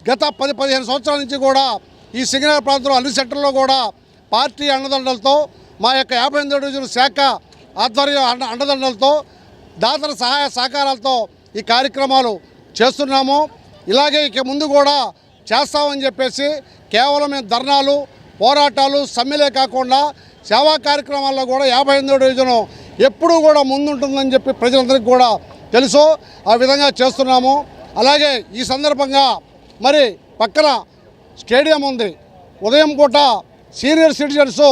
గత 10-15 సంవత్సరాల నుంచి కూడా ఈ సింగనగర్ ప్రాంతంలో అన్ని సెంటర్లో కూడా పార్టీ అండదండలతో, మా యొక్క 58వ డివిజన్ శాఖ ఆధ్వర్యం అండదండలతో, దాతల సహాయ సహకారాలతో ఈ కార్యక్రమాలు చేస్తున్నాము. ఇలాగే ఇక ముందు కూడా చేస్తామని చెప్పేసి కేవలం మేము ధర్నాలు, పోరాటాలు, సమ్మెలే కాకుండా సేవా కార్యక్రమాల్లో కూడా 58వ డివిజను ఎప్పుడూ కూడా ముందుంటుందని చెప్పి ప్రజలందరికీ కూడా తెలుసు. ఆ విధంగా చేస్తున్నాము. అలాగే ఈ సందర్భంగా మరి పక్కన స్టేడియం ఉంది. ఉదయం పూట సీనియర్ సిటిజన్స్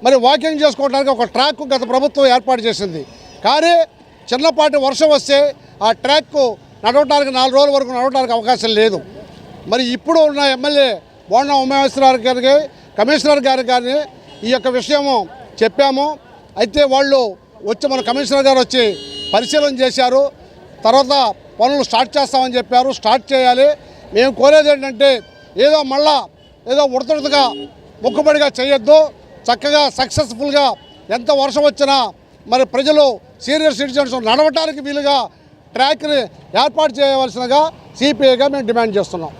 మరి వాకింగ్ చేసుకోవడానికి ఒక ట్రాక్ గత ప్రభుత్వం ఏర్పాటు చేసింది. కానీ చిన్నపాటి వర్షం వస్తే ఆ ట్రాక్ నడవడానికి 4 రోజుల వరకు నడవడానికి అవకాశం లేదు. మరి ఇప్పుడు ఉన్న ఎమ్మెల్యే బోండా ఉమామేశ్వరరావు గారికి, కమిషనర్ గారికి కానీ ఈ యొక్క విషయము చెప్పాము. అయితే వాళ్ళు వచ్చి మన కమిషనర్ గారు వచ్చి పరిశీలన చేశారు. తర్వాత పనులు స్టార్ట్ చేస్తామని చెప్పారు. స్టార్ట్ చేయాలి. మేము కోరేది ఏంటంటే ఏదో ఉడతగా మొక్కుబడిగా చేయొద్దు. చక్కగా సక్సెస్ఫుల్గా ఎంత వర్షం వచ్చినా మరి ప్రజలు, సీనియర్ సిటిజన్స్ నడవటానికి వీలుగా ట్రాక్ని ఏర్పాటు చేయవలసినగా సిపిఐగా మేము డిమాండ్ చేస్తున్నాం.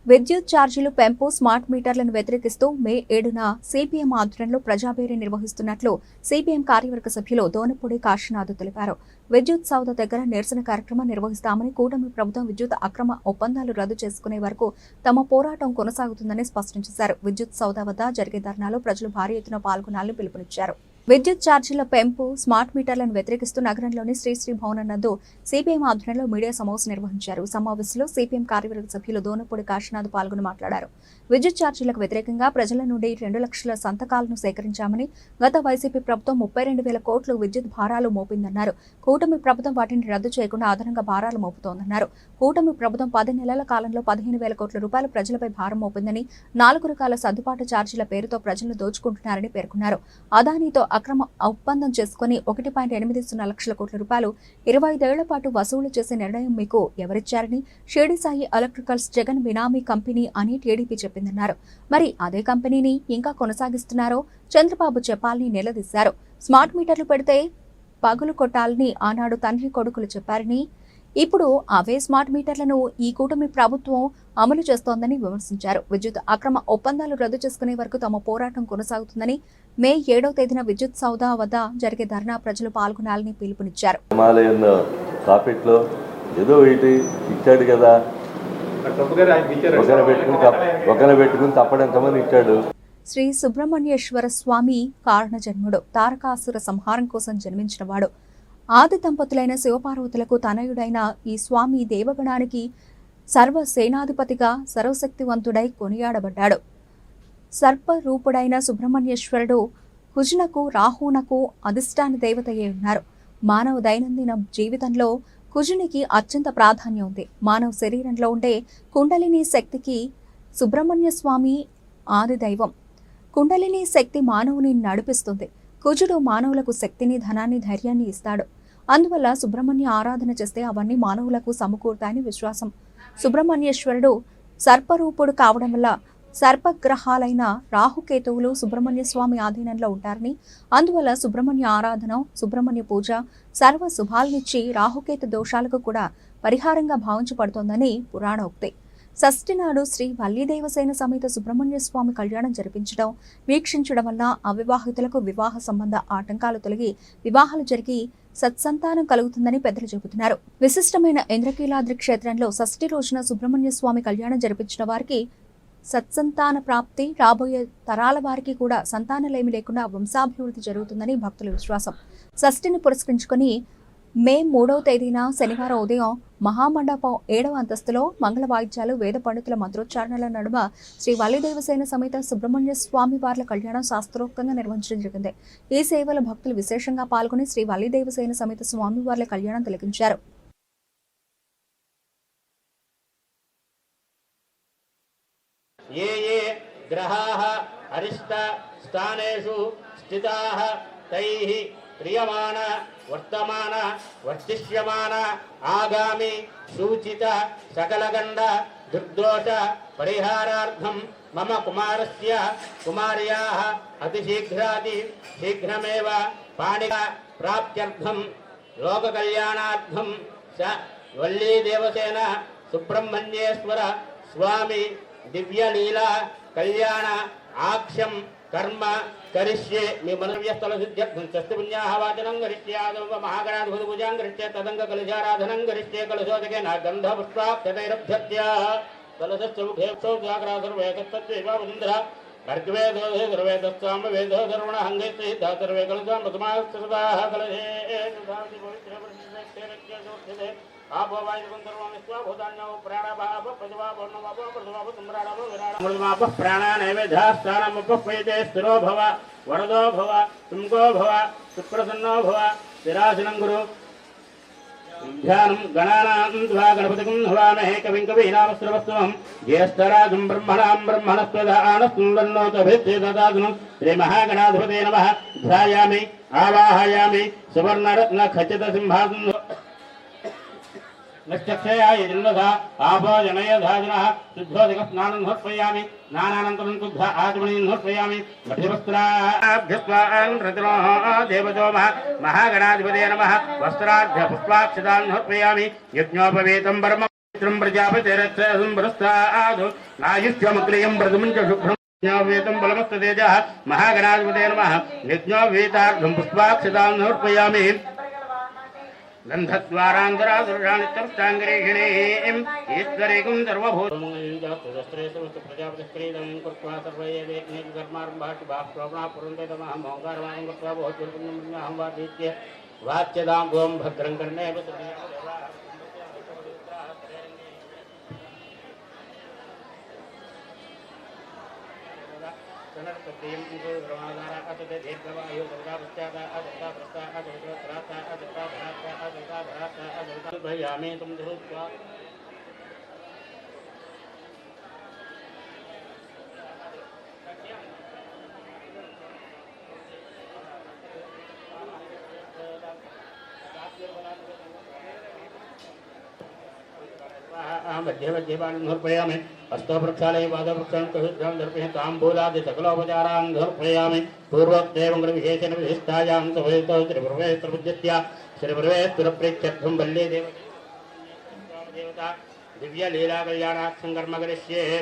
విద్యుత్ ఛార్జీలు పెంపు, స్మార్ట్ మీటర్లను వ్యతిరేకిస్తూ మే 7న సిపిఎం ఆధ్వర్యంలో ప్రజాబేరీ నిర్వహిస్తున్నట్లు సిపిఎం కార్యవర్గ సభ్యులు దోనపూడి కాశీనాథ్ తెలిపారు. విద్యుత్ సౌద దగ్గర నిరసన కార్యక్రమం నిర్వహిస్తామని, కూటమి ప్రభుత్వం విద్యుత్ అక్రమ ఒప్పందాలు రద్దు చేసుకునే వరకు తమ పోరాటం కొనసాగుతుందని స్పష్టం చేశారు. విద్యుత్ సౌద వద్ద జరిగే ధర్నాలో ప్రజలు భారీ ఎత్తున పాల్గొనాలని పిలుపునిచ్చారు. విద్యుత్ ఛార్జీల పెంపు, స్మార్ట్ మీటర్లను వ్యతిరేకిస్తూ నగరంలోని శ్రీశ్రీ భవనం నందు సిపిఎం ఆధ్వర్యంలో మీడియా సమావేశం నిర్వహించారు. సమావేశంలో సిపిఎం కార్యవర్గ సభ్యులు దోనపూడి కాశీనాథ్ పాల్గొని మాట్లాడారు. విద్యుత్ ఛార్జీలకు వ్యతిరేకంగా ప్రజల నుండి 2 లక్షల సంతకాలను సేకరించామని, గత వైసీపీ ప్రభుత్వం 32,000 కోట్లు విద్యుత్ భారాలు మోపిందన్నారు. కూటమి ప్రభుత్వం వాటిని రద్దు చేయకుండా అదనంగా భారాలు మోపుతోందన్నారు. కూటమి ప్రభుత్వం 10 నెలల కాలంలో 15,000 కోట్ల రూపాయలు ప్రజలపై భారం మోపిందని, 4 రకాల సర్దుబాటు ఛార్జీల పేరుతో ప్రజలను దోచుకుంటున్నారని పేర్కొన్నారు. అదానీతో అక్రమ ఒప్పందం చేసుకుని 1.80 లక్షల కోట్ల రూపాయలు 25 ఏళ్ల పాటు వసూలు చేసే నిర్ణయం మీకు ఎవరిచ్చారని, షిరిడి సాయి ఎలక్ట్రికల్స్ జగన్ బినామీ కంపెనీ అని టీడీపీ చెప్పిందన్నారు. మరి అదే కంపెనీని ఇంకా కొనసాగిస్తున్నారో చంద్రబాబు చెప్పాలని నిలదీశారు. స్మార్ట్ మీటర్లు పెడితే పగులు కొట్టాలని ఆనాడు తండ్రి కొడుకులు చెప్పారని, ఇప్పుడు అవే స్మార్ట్ మీటర్లను ఈ కూటమి ప్రభుత్వం అమలు చేస్తోందని విమర్శించారు. విద్యుత్ అక్రమ ఒప్పందాలు రద్దు చేసుకునే వరకు తమ పోరాటం కొనసాగుతుందని, మే 7వ తేదీన విద్యుత్ సౌదా వద్ద జరిగే ధర్నా ప్రజలు పాల్గొనాలని పిలుపునిచ్చారు. ఏదో ఇటు ఇచ్చాడు కదా, ఒకరిని పెట్టుకుని తప్పడంతమంది ఇచ్చాడు. శ్రీ సుబ్రహ్మణ్యేశ్వర స్వామి కారణ జన్ముడు, తారకాసుర సంహారం కోసం జన్మించినవాడు. ఆది దంపతులైన శివపార్వతులకు తనయుడైన ఈ స్వామి దేవగణానికి సర్వసేనాధిపతిగా సర్వశక్తివంతుడై కొనియాడబడ్డాడు. సర్పరూపుడైన సుబ్రహ్మణ్యేశ్వరుడు కుజునకు రాహునకు అధిష్టాన దేవతయే ఉన్నారు. మానవ దైనందిన జీవితంలో కుజునికి అత్యంత ప్రాధాన్యం ఉంది. మానవ శరీరంలో ఉండే కుండలిని శక్తికి సుబ్రహ్మణ్య స్వామి ఆది దైవం. కుండలిని శక్తి మానవుని నడిపిస్తుంది. కుజుడు మానవులకు శక్తిని, ధనాన్ని, ధైర్యాన్ని ఇస్తాడు. అందువల్ల సుబ్రహ్మణ్య ఆరాధన చేస్తే అవన్నీ మానవులకు సమకూరుతాయని విశ్వాసం. సుబ్రహ్మణ్యేశ్వరుడు సర్పరూపుడు కావడం వల్ల సర్పగ్రహాలైన రాహుకేతువులు సుబ్రహ్మణ్య స్వామి ఆధీనంలో ఉంటారని, అందువల్ల సుబ్రహ్మణ్య ఆరాధన, సుబ్రహ్మణ్య పూజ సర్వ శుభాలనిచ్చి రాహుకేతు దోషాలకు కూడా పరిహారంగా భావించబడుతోందని పురాణోక్తి. షష్ఠి నాడు శ్రీ వల్లీదేవసేన సమేత సుబ్రహ్మణ్య స్వామి కళ్యాణం జరిపించడం, వీక్షించడం వల్ల అవివాహితులకు వివాహ సంబంధ ఆటంకాలు తొలగి వివాహాలు జరిగి సత్సంతానం కలుగుతుందని పెద్దలు చెబుతున్నారు. విశిష్టమైన ఇంద్రకీలాద్రి క్షేత్రంలో షష్ఠి రోజున సుబ్రహ్మణ్య స్వామి కళ్యాణం జరిపించిన వారికి సత్సంతాన ప్రాప్తి, రాబోయే తరాల వారికి కూడా సంతానలేమి లేకుండా వంశాభివృద్ధి జరుగుతుందని భక్తుల విశ్వాసం. షష్ఠిని పురస్కరించుకుని మే 3వ తేదీన శనివారం ఉదయం మహామండపం 7వ అంతస్తులో మంగళ వాయిద్యాలు, వేద పండితుల మంత్రోచ్చారణల నడుమ శ్రీ వల్లీదేవసేన సమేత సుబ్రహ్మణ్య స్వామి వార్ల కళ్యాణం శాస్త్రోక్తంగా నిర్వహించడం జరిగింది. ఈ సేవల భక్తులు విశేషంగా పాల్గొని శ్రీ వల్లీదేవసేన సమేత స్వామి వార్ల కళ్యాణం తిలకించారు. ये ये ग्रहाः अरिष्ट स्थानेषु स्थिताः तैः क्रियमाण वर्तमान वर्तिष्यमान आगामी सूचित सकलगण्ड दुर्दोष परिहारार्थं मम कुमारस्य कुमार्याः अतिशीघ्राति शीघ्रमेव पाणिका प्राप्त्यर्थं लोककल्याणार्थं स वल्लीदेवसेन सुब्रह्मण्येश्वर स्वामी दिव्य लीला कल्याण आक्षम कर्म करिष्ये मे मनव्यस्थल सिद्ध्यर्थं शस्ति पुण्याः वाचनं करिष्ये आदौ महागणाधिपति पूजां करिष्ये तदङ्ग कलशाराधनं करिष्ये कलशोदकेन गन्धपुष्पाक्षतैरभ्यर्च्य कलशस्य मुखे सौजाग्रा सर्वे तत्तदेव वन्दरा अर्घवे दोधे सर्वे तत्साम वेदो सर्वण हङ्गैस्ते धा सर्वे कलशां प्रथमास्तदाः कलशे सुधाति पवित्र परिशुद्धे जोक्षते आपो वायुकुंतर्वामिस्वा भूतान्यो प्राणाभाव प्रजवावर्णवाव प्रजवाव तुम्राणाव विराणाव प्राणा नैवेद्यास्थानमुपपयते स्थिरो भव वरदो भव तुमको भव सुप्रसन्नो भव विराजनं गुरु ध्यानं गणानां द्वा गणपतिं हवामहे कविं कवीनामस्त्रवस्तुं ज्येष्ठराजं ब्रह्मणां ब्रह्मणस्पदानस्तुन्दन्नोतभिद्येददातुं श्रीमहागणाधिपते नमः ध्यायामि आवाहयामि सुवर्णरत्नखचितसिंहासनं नक्षक्षयाय जिन्वधा आपो जनयधाजनः शुद्धोदिकस्नानं समर्पयामि स्नानानन्तरं शुद्ध आचमनीं समर्पयामि मध्यवस्त्राभ्यस्वान् रतिनोः देवतो महागणाधिपते नमः वस्त्राभ्य पुष्पाक्षतां समर्पयामि यज्ञोपवीतं परमं प्रजापतिरक्षसं पुरस्तादु आयुष्यमग्रियं व्रतं च शुभ्रं यज्ञोपवीतं बलमस्ततेजः महागणाधिपते नमः यज्ञोपवीतार्थं पुष्पाक्षतां समर्पयामि गन्धद्वारान्तरासुराणित्यष्टाङ्गरेषिणीं ईश्वरीकुं सर्वभूतं प्रजापतिस्क्रीदं कृत्वा सर्वैः कर्मारम्भाष्टुभाप्रोपणा पुरन्ते तमहं ओङ्कारवाणं कृत्वा बहुचुर्पुण्यं वाच्य वाच्यतां भुवं भद्रं कर्णे भयामि तुम धूत्वा मध्य मध्य समर्पयामि हस्तो प्रक्षालय पाद प्रक्षालं कहिष्ठां दर्पये ताम्बूलादि सकलोपचारान् समर्पयामि पूर्वोक्तेवं विशेषेण विशिष्टायां सवयतो श्रीप्रवेशप्रबुद्ध्यत्या श्रीप्रवेशप्रप्रेक्षर्थं वल्ली देवता दिव्यलीलाकल्याणाक्षं कर्म करिष्ये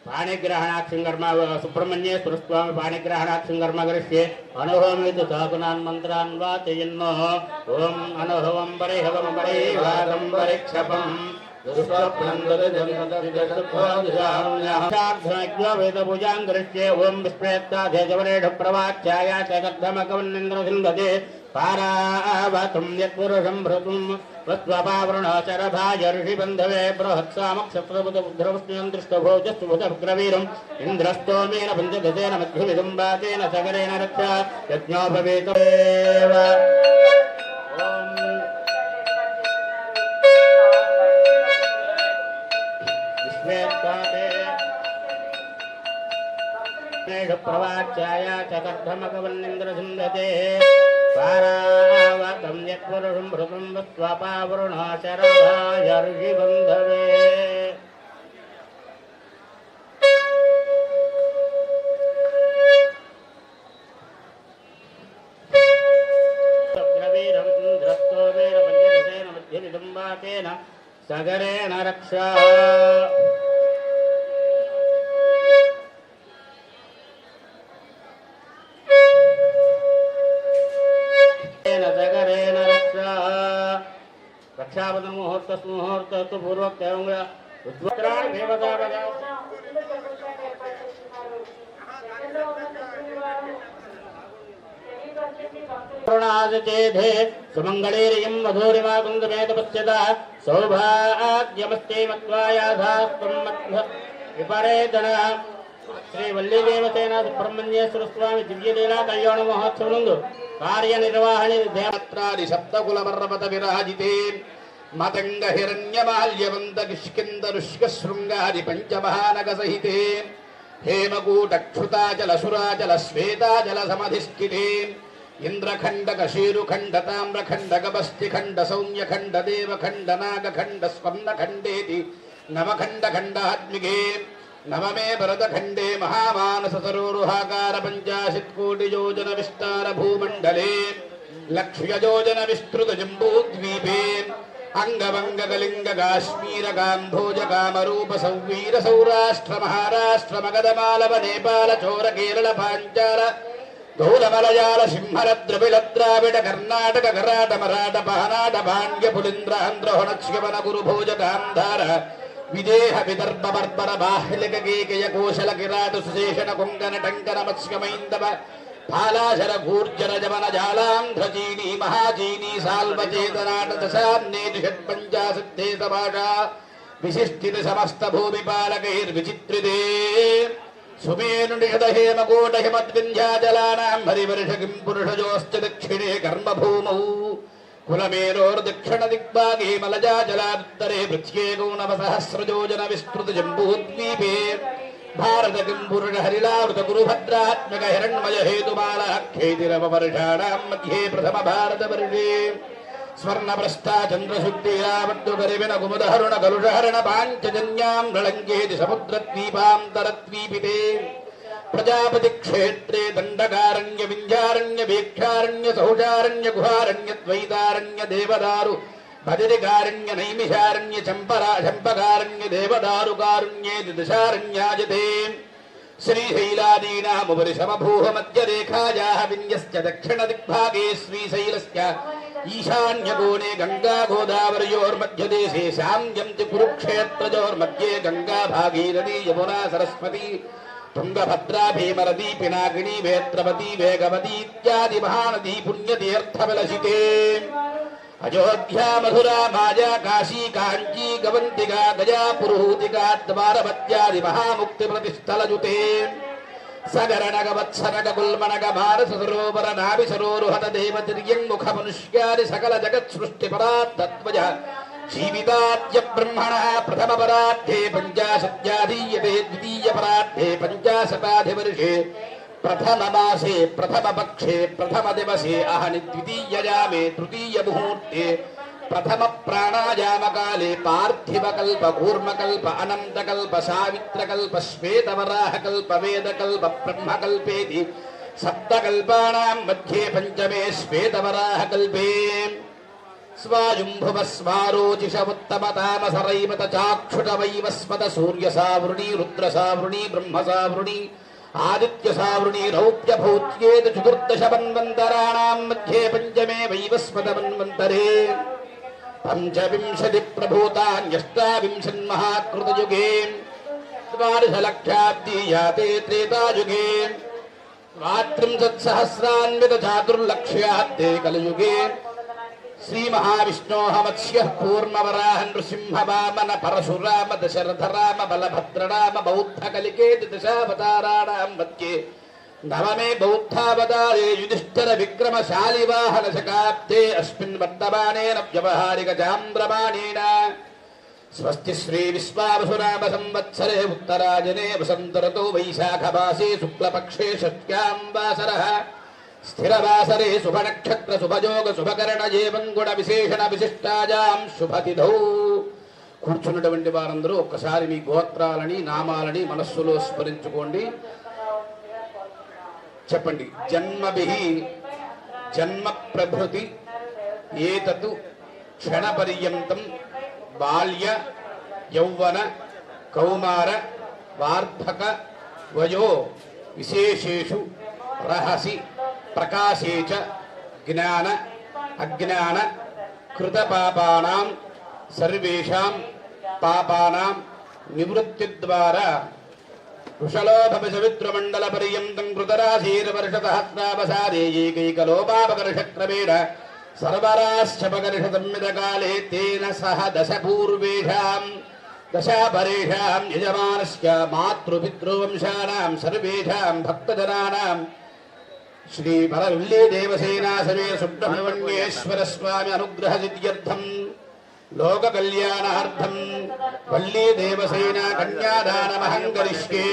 पाणिग्रहणाक्षं कर्म सुब्रह्मण्येश्वर स्वामी पाणिग्रहणाक्षं कर्म करिष्ये अनुभवमिति साकुनान् मन्त्रान् वाचयन्नो ॐ अनुभवं परिहवं परिवागं परिक्षपम् वेदपूजां करिष्ये ॐ विस्प्रेत्ताधेजवरेढ प्रवाच्याय चकर्धमकवन्निन्द्रसिन्धते पारावतं यत्पुरुषं भृतुं वस्त्वपावृणाचरभाज ऋषिबन्धवे बृहत्सामक्षत्रबुधबुद्ध्रवस्त्रियं दृष्टभोजस्तुभुतग्रवीरम् इन्द्रस्तोमेन पञ्चदशेन मध्यविदुम्बातेन सगरेण रक्षा यज्ञोपवेतमेव प्रवाच्याय चकर्धमकवन्निन्द्रसिन्धते पारावतं यत्पुरुषं भृतं वस्त्वपावृणाचरभाज ऋषिबन्धवे ग्रवीरम् इन्द्रस्तोमेन पञ्चदशेन मध्यविदुम्बातेन सगरेण रक्षा रक्षाबंधन मुहूर्त तो पूर्वक उद्वक्राण देवता चेधे सुमंगलेरियं मधुरिमा कुन्दमेत पश्यता सौभाग्यमस्ते मत्वायाधास्तं विपरेदन श्री वल्ली देवसेना सुब्रह्मण्येश्वर स्वामी दिव्यलीला कल्याण महोत्सव कार्यनिर्वहणे देवत्रादि सप्तकुलपर्वत विराजिते मतंग हिरण्यमाल्यवंत किष्किंदरुष्क शृंगादि पंचमहानग सहिते हेमकूटक्षुताचल सुराचल श्वेताचल समधिष्ठिते इंद्रखंड कशीरुखंड ताम्रखंड गबस्तिखंड सौम्यखंड देवखंड नागखंड स्वर्णखंडेति नवखंड खंडात्मिके नवमे भरतखंडे महामानस सरोरुहाकार 50 कोटि योजन विस्तार भूमंडले लक्ष्य योजन विस्तृत जम्बूद्वीपे अंगवंग कलिंग काश्मीर काम्भोज कामरूप सौवीर सौराष्ट्र महाराष्ट्र मगध मालव नेपाल चोर केरल पांचाल धूल मलयाल सिंहल द्रविड़ द्राविड कर्नाटक कराट मराठ पहनाट पांड्य पुलिंद्र आंध्र होनक्ष्यवन गुरुभोज गांधार विदेह विदर्भ बर्बर बाह्यलिक केकय कोशल किराट सुशेषण कुंगन टंकन मत्स्य मैंदव फालाशर गूर्जर जवन जालांध्र चीनी महाचीनी साल्व चेतनाट दशान्नेति षट्पञ्चाशत्ते समाषा विशिष्टित समस्त भूमिपालकैर्विचित्रिते सुमेनु निषद हेमकूट हिमद्विन्ध्याचलानां हरिवर्ष किं पुरुषजोश्च दक्षिणे कर्मभूमौ कुलमेरोर्दक्षिण दिग्भागे मलजाजलात्तरे पृथ्वे गौनवसहस्रयोजन विस्तृत जम्बूद्वीपे भारत किं पुरुष हरिलावृत गुरुभद्रात्मक हिरण्मय हेतुमालाख्यैतिरववर्षाणां मध्ये प्रथम भारतवर्षे स्वर्णप्रस्था चन्द्रशुद्धिरावड्डुकरिविन कुमुदहरुण कलुषहरण पाञ्चजन्यां नळङ्गेति समुद्रद्वीपान्तरद्वीपिते प्रजापति क्षेत्रे दंडकारण्य विंध्यारण्य वीक्षारण्य सौषारण्य गुहारण्य द्वैतारण्य देवदारु भजरिकारण्य नैमिषारण्य चंपकारण्य देवदारुकारुण्ये दशारण्याजते श्रीशैलादीनामुपरि समभूह मध्यरेखायाः विन्यस्य दक्षिण दिग्भागे श्रीशैलस्य ईशान्यकोणे गंगा गोदावरयोर्मध्यदेशे साम्यं च कुरुक्षेत्रयोर्मध्ये गंगा भागीरथी यमुना सरस्वती तुंगभद्रा भीमरती पिनाकिनी वेत्रवती वेगवती इत्यादि महानदी पुण्यतीर्थविलसिते अयोध्या मधुरा माया काशी कांची गवंतिका गया पुरुहूतिका द्वारवत्यादि महामुक्तिप्रतिस्थलयुते सगरनग वत्सनग गुल्मनग मानस सरोवर नाभि सरोरुहत देवतिर्यङ्मुख मनुष्यादि सकल जगत् सृष्टि परात्तत्वज जीविताद्य ब्रह्मणः प्रथम परार्धे पञ्चाशत्याधीयते द्वितीय परार्धे पञ्चाशताधिवर्षे प्रथम मासे प्रथम पक्षे प्रथम दिवसे अहनि द्वितीययामे तृतीय मुहूर्ते प्रथम प्राणायाम काले पार्थिवकल्प कूर्मकल्प अनन्तकल्प सावित्रकल्प श्वेतवराहकल्प वेदकल्प ब्रह्मकल्पेति सप्तकल्पानां मध्ये पंचमे श्वेतवराहकल्पे स्वायुम्भुवस्मारोचिषमुत्तमतामसरैमत चाक्षुषवैवस्मत सूर्यसावृणी रुद्रसावृणी ब्रह्मसावृणी आदित्यसावृणी रौप्यभौत्येत चतुर्दशमन्वन्तराणां मध्ये पञ्चमे वैवस्वतमन्वन्तरे पंचविंशति प्रभूतान्यष्टाविंशन्महाकृतयुगे द्वादशलक्षाब्दीयाते त्रेतायुगे द्वात्रिंशत्सहस्रान्वितचातुर्लक्ष्याब्दे कलयुगे श्रीमहाविष्णोः मत्स्यः कूर्मवराह नृसिंह वामन परशुराम दशरथ राम बलभद्रराम बौद्धकलिके दशावताराणां मध्ये नवमे बौद्धावतारे युधिष्ठिर विक्रमशाली वाहन शकाब्दे अस्मिन् वर्तमानेन व्यावहारिक चान्द्रमाणेन स्वस्ति श्री विश्वावसुनाम संवत्सरे उत्तरायणे वसन्त ऋतौ वैशाखमासे शुक्लपक्षे षष्ट्यां वासरः स्थिरवासरे शुभनक्षत्र शुभयोग शुभकरण एवं गुण विशेषण विशिष्टायां शुभतिथौ కూర్చున్నటువంటి వారందరూ ఒక్కసారి మీ గోత్రాలని నామాలని మనస్సులో స్మరించుకోండి. చెప్పండి. జన్మభిః జన్మ ప్రభృతి ఏతతు క్షణపర్యంతం బాల్య యౌవన కౌమార వార్ధక వయో విశేషేషు రహసి ప్రకాశే చ జ్ఞాన అజ్ఞాన కృత పాపానాం సర్వేషాం పాపానాం నివృత్తి ద్వారా కుశలోభవిసవిద్రమండల పర్యంతం కృతరాశీర్వర్షసహస్రావసారే ఏకైకలోపాపకర్షక్రమేణ సర్వరాశ్చపకర్షసంమితకాలే తేన సహ దశపూర్వేషాం దశాపరేషాం యజమానస్య మాతృపితృవంశానాం సర్వేషాం భక్తజనానాం శ్రీ పరవల్లి దేవసేనా సమేత సుబ్రహ్మణ్యేశ్వర స్వామి అనుగ్రహ సిద్ధ్యర్థం లోక కళ్యాణార్థం వల్లి దేవసేనా కన్యాదానమహం కరిష్యే.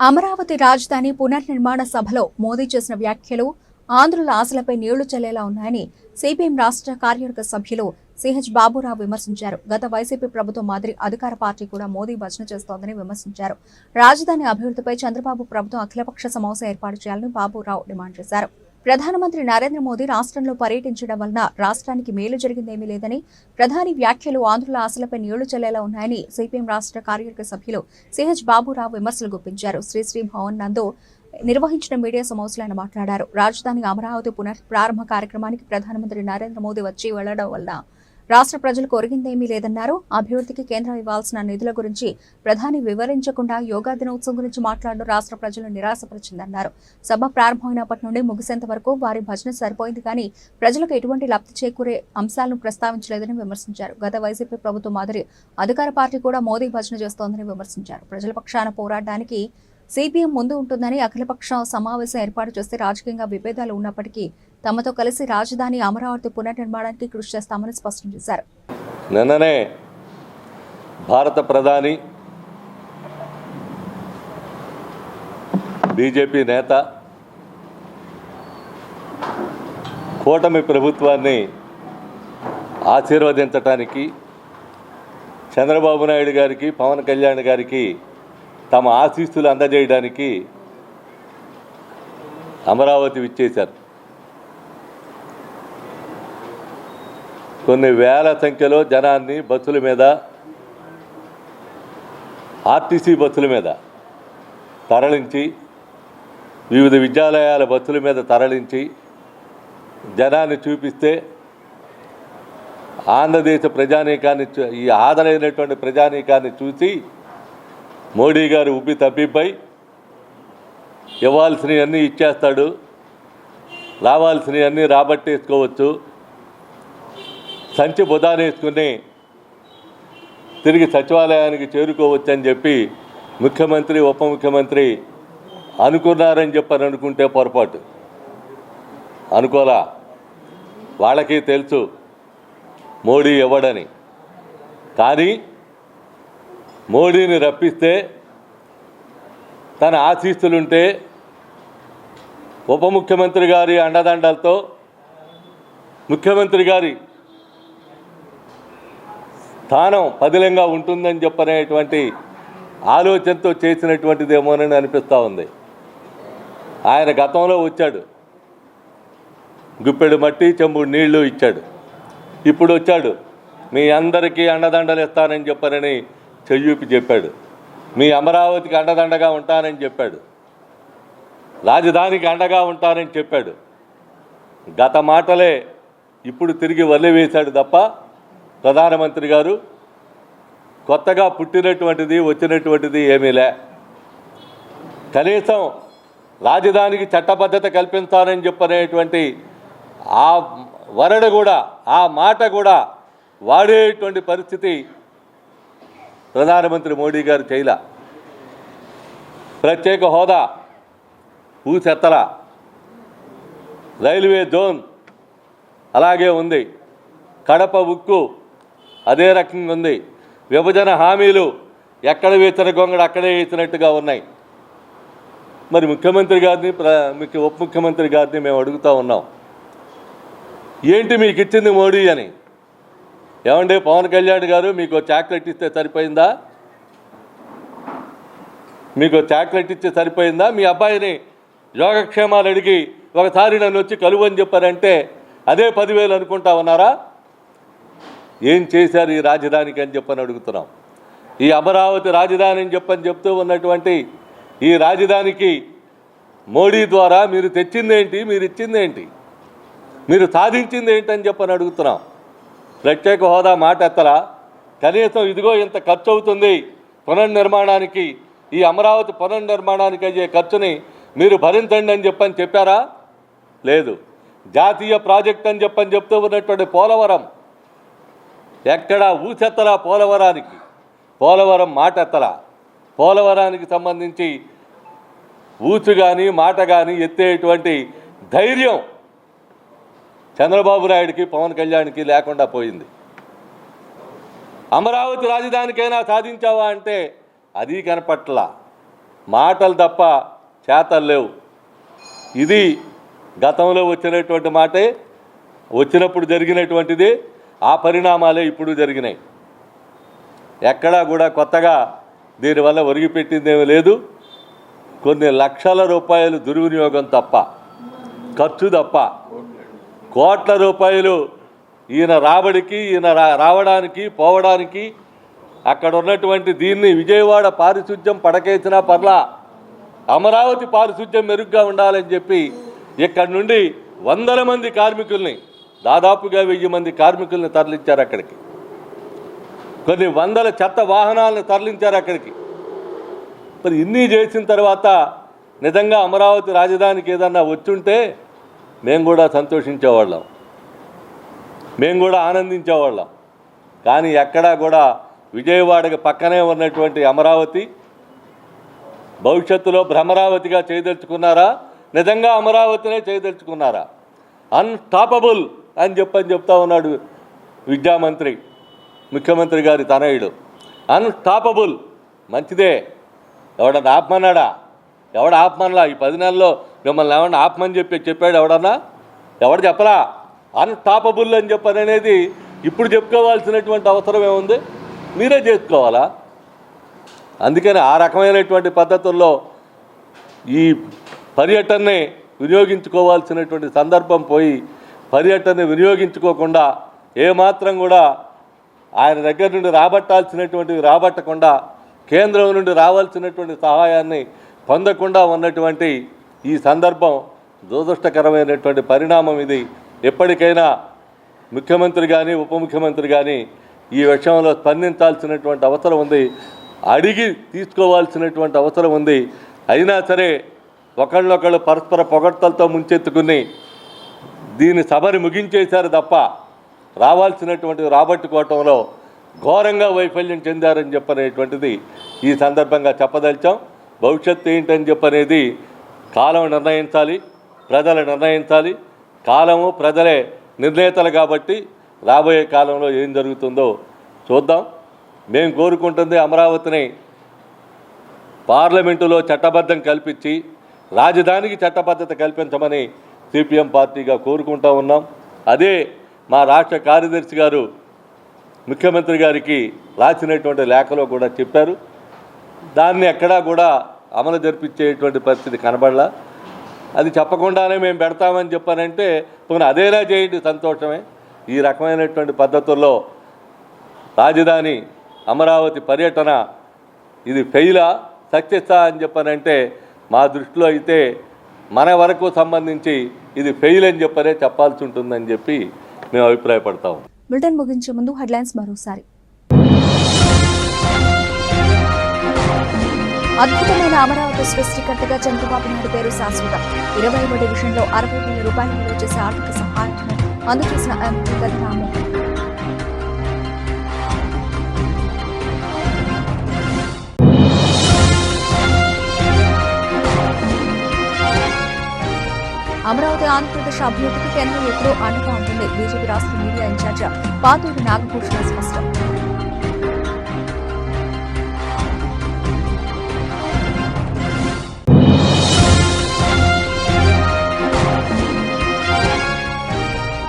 అమరావతి రాజధాని పునర్నిర్మాణ సభలో మోదీ చేసిన వ్యాఖ్యలు ఆంధ్రుల ఆశలపై నీళ్లు చల్లేలా ఉన్నాయని సిపిఎం రాష్ట్ర కార్యవర్గ సభ్యులు సిహెచ్ బాబురావు విమర్శించారు. గత వైసీపీ ప్రభుత్వం మాదిరి అధికార పార్టీ కూడా మోదీ భజన చేస్తోందని విమర్శించారు. రాజధాని అభివృద్ధిపై చంద్రబాబు ప్రభుత్వం అఖిలపక్ష సమావేశం ఏర్పాటు చేయాలని బాబురావు డిమాండ్ చేశారు. ప్రధానమంత్రి నరేంద్ర మోదీ రాష్ట్రంలో పర్యటించడం వలన రాష్ట్రానికి మేలు జరిగిందేమీ లేదని, ప్రధాని వ్యాఖ్యలు ఆంధ్రుల ఆశలపై నీళ్లు చల్లేలా ఉన్నాయని సిపిఎం రాష్ట్ర కార్యవర్గ సభ్యులు సిహెచ్ బాబురావు విమర్శలు గుప్పించారు. శ్రీశ్రీ భవన్ నందు నిర్వహించిన మీడియా సమావేశంలో ఆయన మాట్లాడారు. రాజధాని అమరావతి పునఃప్రారంభ కార్యక్రమానికి ప్రధానమంత్రి నరేంద్ర మోదీ వచ్చి వెళ్లడం వల్ల రాష్ట్ర ప్రజలకు ఒరిగిందేమీ లేదన్నారు. అభివృద్ధికి కేంద్రం ఇవ్వాల్సిన నిధుల గురించి ప్రధాని వివరించకుండా యోగా దినోత్సవం గురించి మాట్లాడడం రాష్ట్ర ప్రజలను నిరాశపరిచిందన్నారు. సభ ప్రారంభమైనప్పటి నుండి ముగిసేంత వరకు వారి భజన సరిపోయింది కానీ ప్రజలకు ఎటువంటి లబ్ధి చేకూరే అంశాలను ప్రస్తావించలేదని విమర్శించారు. గత వైసీపీ ప్రభుత్వం మాదిరి అధికార పార్టీ కూడా మోదీ భజన చేస్తోందని విమర్శించారు. ప్రజల పక్షాన పోరాడడానికి సిపిఎం ముందు ఉంటుందని, అఖిలపక్ష సమావేశం ఏర్పాటు చేస్తే రాజకీయంగా విభేదాలు ఉన్నప్పటికీ తమతో కలిసి రాజధాని అమరావతి పునర్నిర్మాణానికి కృషి చేస్తామని స్పష్టం చేశారు. నిన్ననే భారత ప్రధాని బీజేపీ నేత కూటమి ప్రభుత్వాన్ని ఆశీర్వదించడానికి చంద్రబాబు నాయుడు గారికి, పవన్ కళ్యాణ్ గారికి తమ ఆశీస్సులు అందజేయడానికి అమరావతి విచ్చేశారు. కొన్ని వేల సంఖ్యలో జనాన్ని బస్సుల మీద, ఆర్టీసీ బస్సుల మీద తరలించి, వివిధ విద్యాలయాల బస్సుల మీద తరలించి జనాన్ని చూపిస్తే ఆంధ్రదేశ ప్రజానీకాన్ని, ఈ ఆదరైనటువంటి ప్రజానీకాన్ని చూసి మోడీ గారు ఉబ్బి తబ్బిబ్బై ఇవ్వాల్సినవన్నీ ఇచ్చేస్తాడు, రావాల్సినవన్నీ రాబట్టేసుకోవచ్చు, సంచి బుధానేసుకుని తిరిగి సచివాలయానికి చేరుకోవచ్చు అని చెప్పి ముఖ్యమంత్రి, ఉప ముఖ్యమంత్రి అనుకున్నారని చెప్పని అనుకుంటే పొరపాటు. అనుకోలా. వాళ్ళకి తెలుసు మోడీ ఇవ్వడని. కానీ మోడీని రప్పిస్తే, తన ఆశీస్సులుంటే, ఉప ముఖ్యమంత్రి గారి అండదండలతో ముఖ్యమంత్రి గారి స్థానం పదిలంగా ఉంటుందని చెప్పనేటువంటి ఆలోచనతో చేసినటువంటిదేమోనని అనిపిస్తూ ఉంది. ఆయన గతంలో వచ్చాడు, గుప్పెడు మట్టి చెంబుడు నీళ్లు ఇచ్చాడు. ఇప్పుడు వచ్చాడు, మీ అందరికీ అండదండలు ఇస్తానని చెప్పనని చెయ్యూపి చెప్పాడు. మీ అమరావతికి అండదండగా ఉంటానని చెప్పాడు. రాజధానికి అండగా ఉంటానని చెప్పాడు. గత మాటలే ఇప్పుడు తిరిగి వదిలివేశాడు తప్ప ప్రధానమంత్రి గారు కొత్తగా పుట్టినటువంటిది, వచ్చినటువంటిది ఏమీ లే. కనీసం రాజధానికి చట్టబద్ధత కల్పించాలని చెప్పనేటువంటి ఆ వరడ కూడా, ఆ మాట కూడా వాడేటువంటి పరిస్థితి ప్రధానమంత్రి మోడీ గారు చేయలా. ప్రత్యేక హోదా ఊసెత్తల, రైల్వే జోన్ అలాగే ఉంది, కడప ఉక్కు అదే రకంగా ఉంది, విభజన హామీలు ఎక్కడ వేసిన గొంగడు అక్కడే వేసినట్టుగా ఉన్నాయి. మరి ముఖ్యమంత్రి గారిని, ఉప ముఖ్యమంత్రి గారిని మేము అడుగుతూ ఉన్నాం, ఏంటి మీకు ఇచ్చింది మోడీ అని? ఏమంటే పవన్ కళ్యాణ్ గారు మీకు చాక్లెట్ ఇస్తే సరిపోయిందా? మీకు చాక్లెట్ ఇస్తే సరిపోయిందా? మీ అబ్బాయిని యోగక్షేమాలు అడిగి ఒకసారి నన్ను వచ్చి కలువని చెప్పారంటే అదే 10,000 అనుకుంటా ఉన్నారా? ఏం చేశారు ఈ రాజధానికి అని చెప్పని అడుగుతున్నాం. ఈ అమరావతి రాజధాని అని చెప్తూ ఉన్నటువంటి ఈ రాజధానికి మోడీ ద్వారా మీరు తెచ్చిందేంటి, మీరు ఇచ్చిందేంటి, మీరు సాధించింది ఏంటని చెప్పని అడుగుతున్నాం. ప్రత్యేక హోదా మాట ఎత్తరా? కనీసం ఇదిగో ఇంత ఖర్చు అవుతుంది పునర్నిర్మాణానికి, ఈ అమరావతి పునర్నిర్మాణానికి అయ్యే ఖర్చుని మీరు భరించండి అని చెప్పారా? లేదు. జాతీయ ప్రాజెక్ట్ అని చెప్తూ ఉన్నటువంటి పోలవరం ఎక్కడా ఊసెత్తలా. పోలవరం మాట ఎత్తలా. పోలవరానికి సంబంధించి ఊసు కానీ మాట కానీ ఎత్తేటువంటి ధైర్యం చంద్రబాబు నాయుడికి, పవన్ కళ్యాణ్కి లేకుండా పోయింది. అమరావతి రాజధానికైనా సాధించావా అంటే అది కనపట్లా. మాటలు తప్ప చేతలు లేవు. ఇది గతంలో వచ్చినటువంటి మాటే, వచ్చినప్పుడు జరిగినటువంటిది. ఆ పరిణామాలే ఇప్పుడు జరిగినాయి. ఎక్కడా కూడా కొత్తగా దీనివల్ల ఒరిగిపెట్టిందేమీ లేదు. కొన్ని లక్షల రూపాయలు దుర్వినియోగం తప్ప, ఖర్చు తప్ప, కోట్ల రూపాయలు ఈయన రాబడికి, ఈయన రావడానికి పోవడానికి, అక్కడ ఉన్నటువంటి దీన్ని విజయవాడ పారిశుద్ధ్యం పడకేసినా పర్లా, అమరావతి పారిశుద్ధ్యం మెరుగ్గా ఉండాలని చెప్పి ఇక్కడి నుండి వందల మంది కార్మికుల్ని, దాదాపుగా 1000 మంది కార్మికుల్ని తరలించారు అక్కడికి. కొన్ని వందల చెత్త వాహనాలను తరలించారు అక్కడికి. మరి ఇన్ని చేసిన తర్వాత నిజంగా అమరావతి రాజధానికి ఏదన్నా వచ్చుంటే మేము కూడా సంతోషించేవాళ్ళం, మేము కూడా ఆనందించేవాళ్ళం. కానీ ఎక్కడా కూడా విజయవాడకి పక్కనే ఉన్నటువంటి అమరావతి భవిష్యత్తులో భ్రమరావతిగా చేయదలుచుకున్నారా, నిజంగా అమరావతినే చేయదలుచుకున్నారా? అన్స్టాపబుల్ అని చెప్తా ఉన్నాడు విద్యామంత్రి, ముఖ్యమంత్రి గారి తనయుడు. అన్స్టాపబుల్ మంచిదే. ఎవడన్నా ఆపమన్నాడా? ఎవడ ఆపమనలా? ఈ 10 నెలల్లో మిమ్మల్ని ఎవడన్నా ఆపమని చెప్పాడు ఎవడన్నా? ఎవడు చెప్పలా? అన్స్టాపబుల్ అని చెప్పనేది ఇప్పుడు చెప్పుకోవాల్సినటువంటి అవసరం ఏముంది? మీరే చేసుకోవాలా? అందుకని ఆ రకమైనటువంటి పద్ధతుల్లో ఈ పర్యటనని వినియోగించుకోవాల్సినటువంటి సందర్భం పోయి, పర్యటనని వినియోగించుకోకుండా ఏమాత్రం కూడా ఆయన దగ్గర నుండి రాబట్టాల్సినటువంటివి రాబట్టకుండా, కేంద్రం నుండి రావాల్సినటువంటి సహాయాన్ని పొందకుండా ఉన్నటువంటి ఈ సందర్భం దురదృష్టకరమైనటువంటి పరిణామం ఇది. ఎప్పటికైనా ముఖ్యమంత్రి కానీ ఉప ముఖ్యమంత్రి కానీ ఈ విషయంలో స్పందించాల్సినటువంటి అవసరం ఉంది, అడిగి తీసుకోవాల్సినటువంటి అవసరం ఉంది. అయినా సరే ఒకళ్ళొకళ్ళు పరస్పర పొగడ్తలతో ముంచెత్తుకుని దీని సభని ముగించేశారు తప్ప రావాల్సినటువంటి రాబట్టుకోవటంలో ఘోరంగా వైఫల్యం చెందారని చెప్పనేటువంటిది ఈ సందర్భంగా చెప్పదలిచాం. భవిష్యత్తు ఏంటని చెప్పనేది కాలం నిర్ణయించాలి, ప్రజలు నిర్ణయించాలి. కాలము ప్రజలే నిర్ణేతలు కాబట్టి రాబోయే కాలంలో ఏం జరుగుతుందో చూద్దాం. మేము కోరుకుంటుంది అమరావతిని పార్లమెంటులో చట్టబద్ధం కల్పించి రాజధానికి చట్టబద్ధత కల్పించమని సిపిఎం పార్టీగా కోరుకుంటా ఉన్నాం. అదే మా రాష్ట్ర కార్యదర్శి గారు ముఖ్యమంత్రి గారికి రాసినటువంటి లేఖలో కూడా చెప్పారు. దాన్ని ఎక్కడా కూడా అమలు జరిపించేటువంటి పరిస్థితి కనబడలా. అది చెప్పకుండానే మేము పెడతామని చెప్పానంటే పోనీ అదేలా చేయండి, సంతోషమే. ఈ రకమైనటువంటి పద్ధతుల్లో రాజధాని అమరావతి పర్యటన ఇది ఫెయిలా సక్సెస్సా అని చెప్పానంటే మా దృష్టిలో అయితే మన వరకు సంబంధించి ఇది ఫెయిల్ అని చెప్పనే చెప్పాల్సి ఉంటుందని చెప్పి మేము అభిప్రాయపడతాము. బులెటిన్ ముగించే ముందు హెడ్లైన్స్ మరోసారి. అద్భుతమైన అమరావతి సృష్టికర్తగా చంద్రబాబు నాయుడు పేరు శాశ్వతం. 20వ డివిజన్లో 60,000 రూపాయలు విలువ చేసే ఆర్థిక సహాయాన్ని అందజేసిన ఎంపీ గద్దె రామ్మోహన్. అమరావతి ఆంధ్రప్రదేశ్ అభివృద్ధికి కేంద్రం ఎప్పుడూ అండగా ఉంటుంది. బీజేపీ రాష్ట్ర మీడియా ఇన్ఛార్జ్ పాతూరి నాగభూషణ స్పష్టం.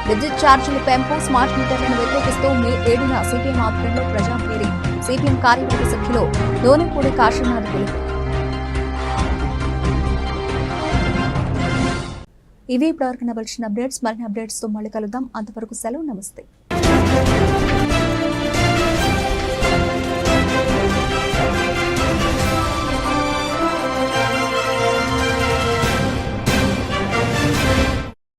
విద్యుత్ ఛార్జీల పెంపు, స్మార్ట్ మీటర్లను వ్యతిరేకిస్తూ మే 7న సిపిఎం ఆధ్వర్యంలో ప్రజాభేరీ. సిపిఎం కార్యవర్గ సభ్యులు దోనిపూడి కాశీనాథ్ పిలుపు. ఇవి ఇప్పటివరకు నవలసిన అప్డేట్స్. మరిన్ని అప్డేట్స్తో మళ్ళీ కలుద్దాం. అంతవరకు సెలవు, నమస్తే.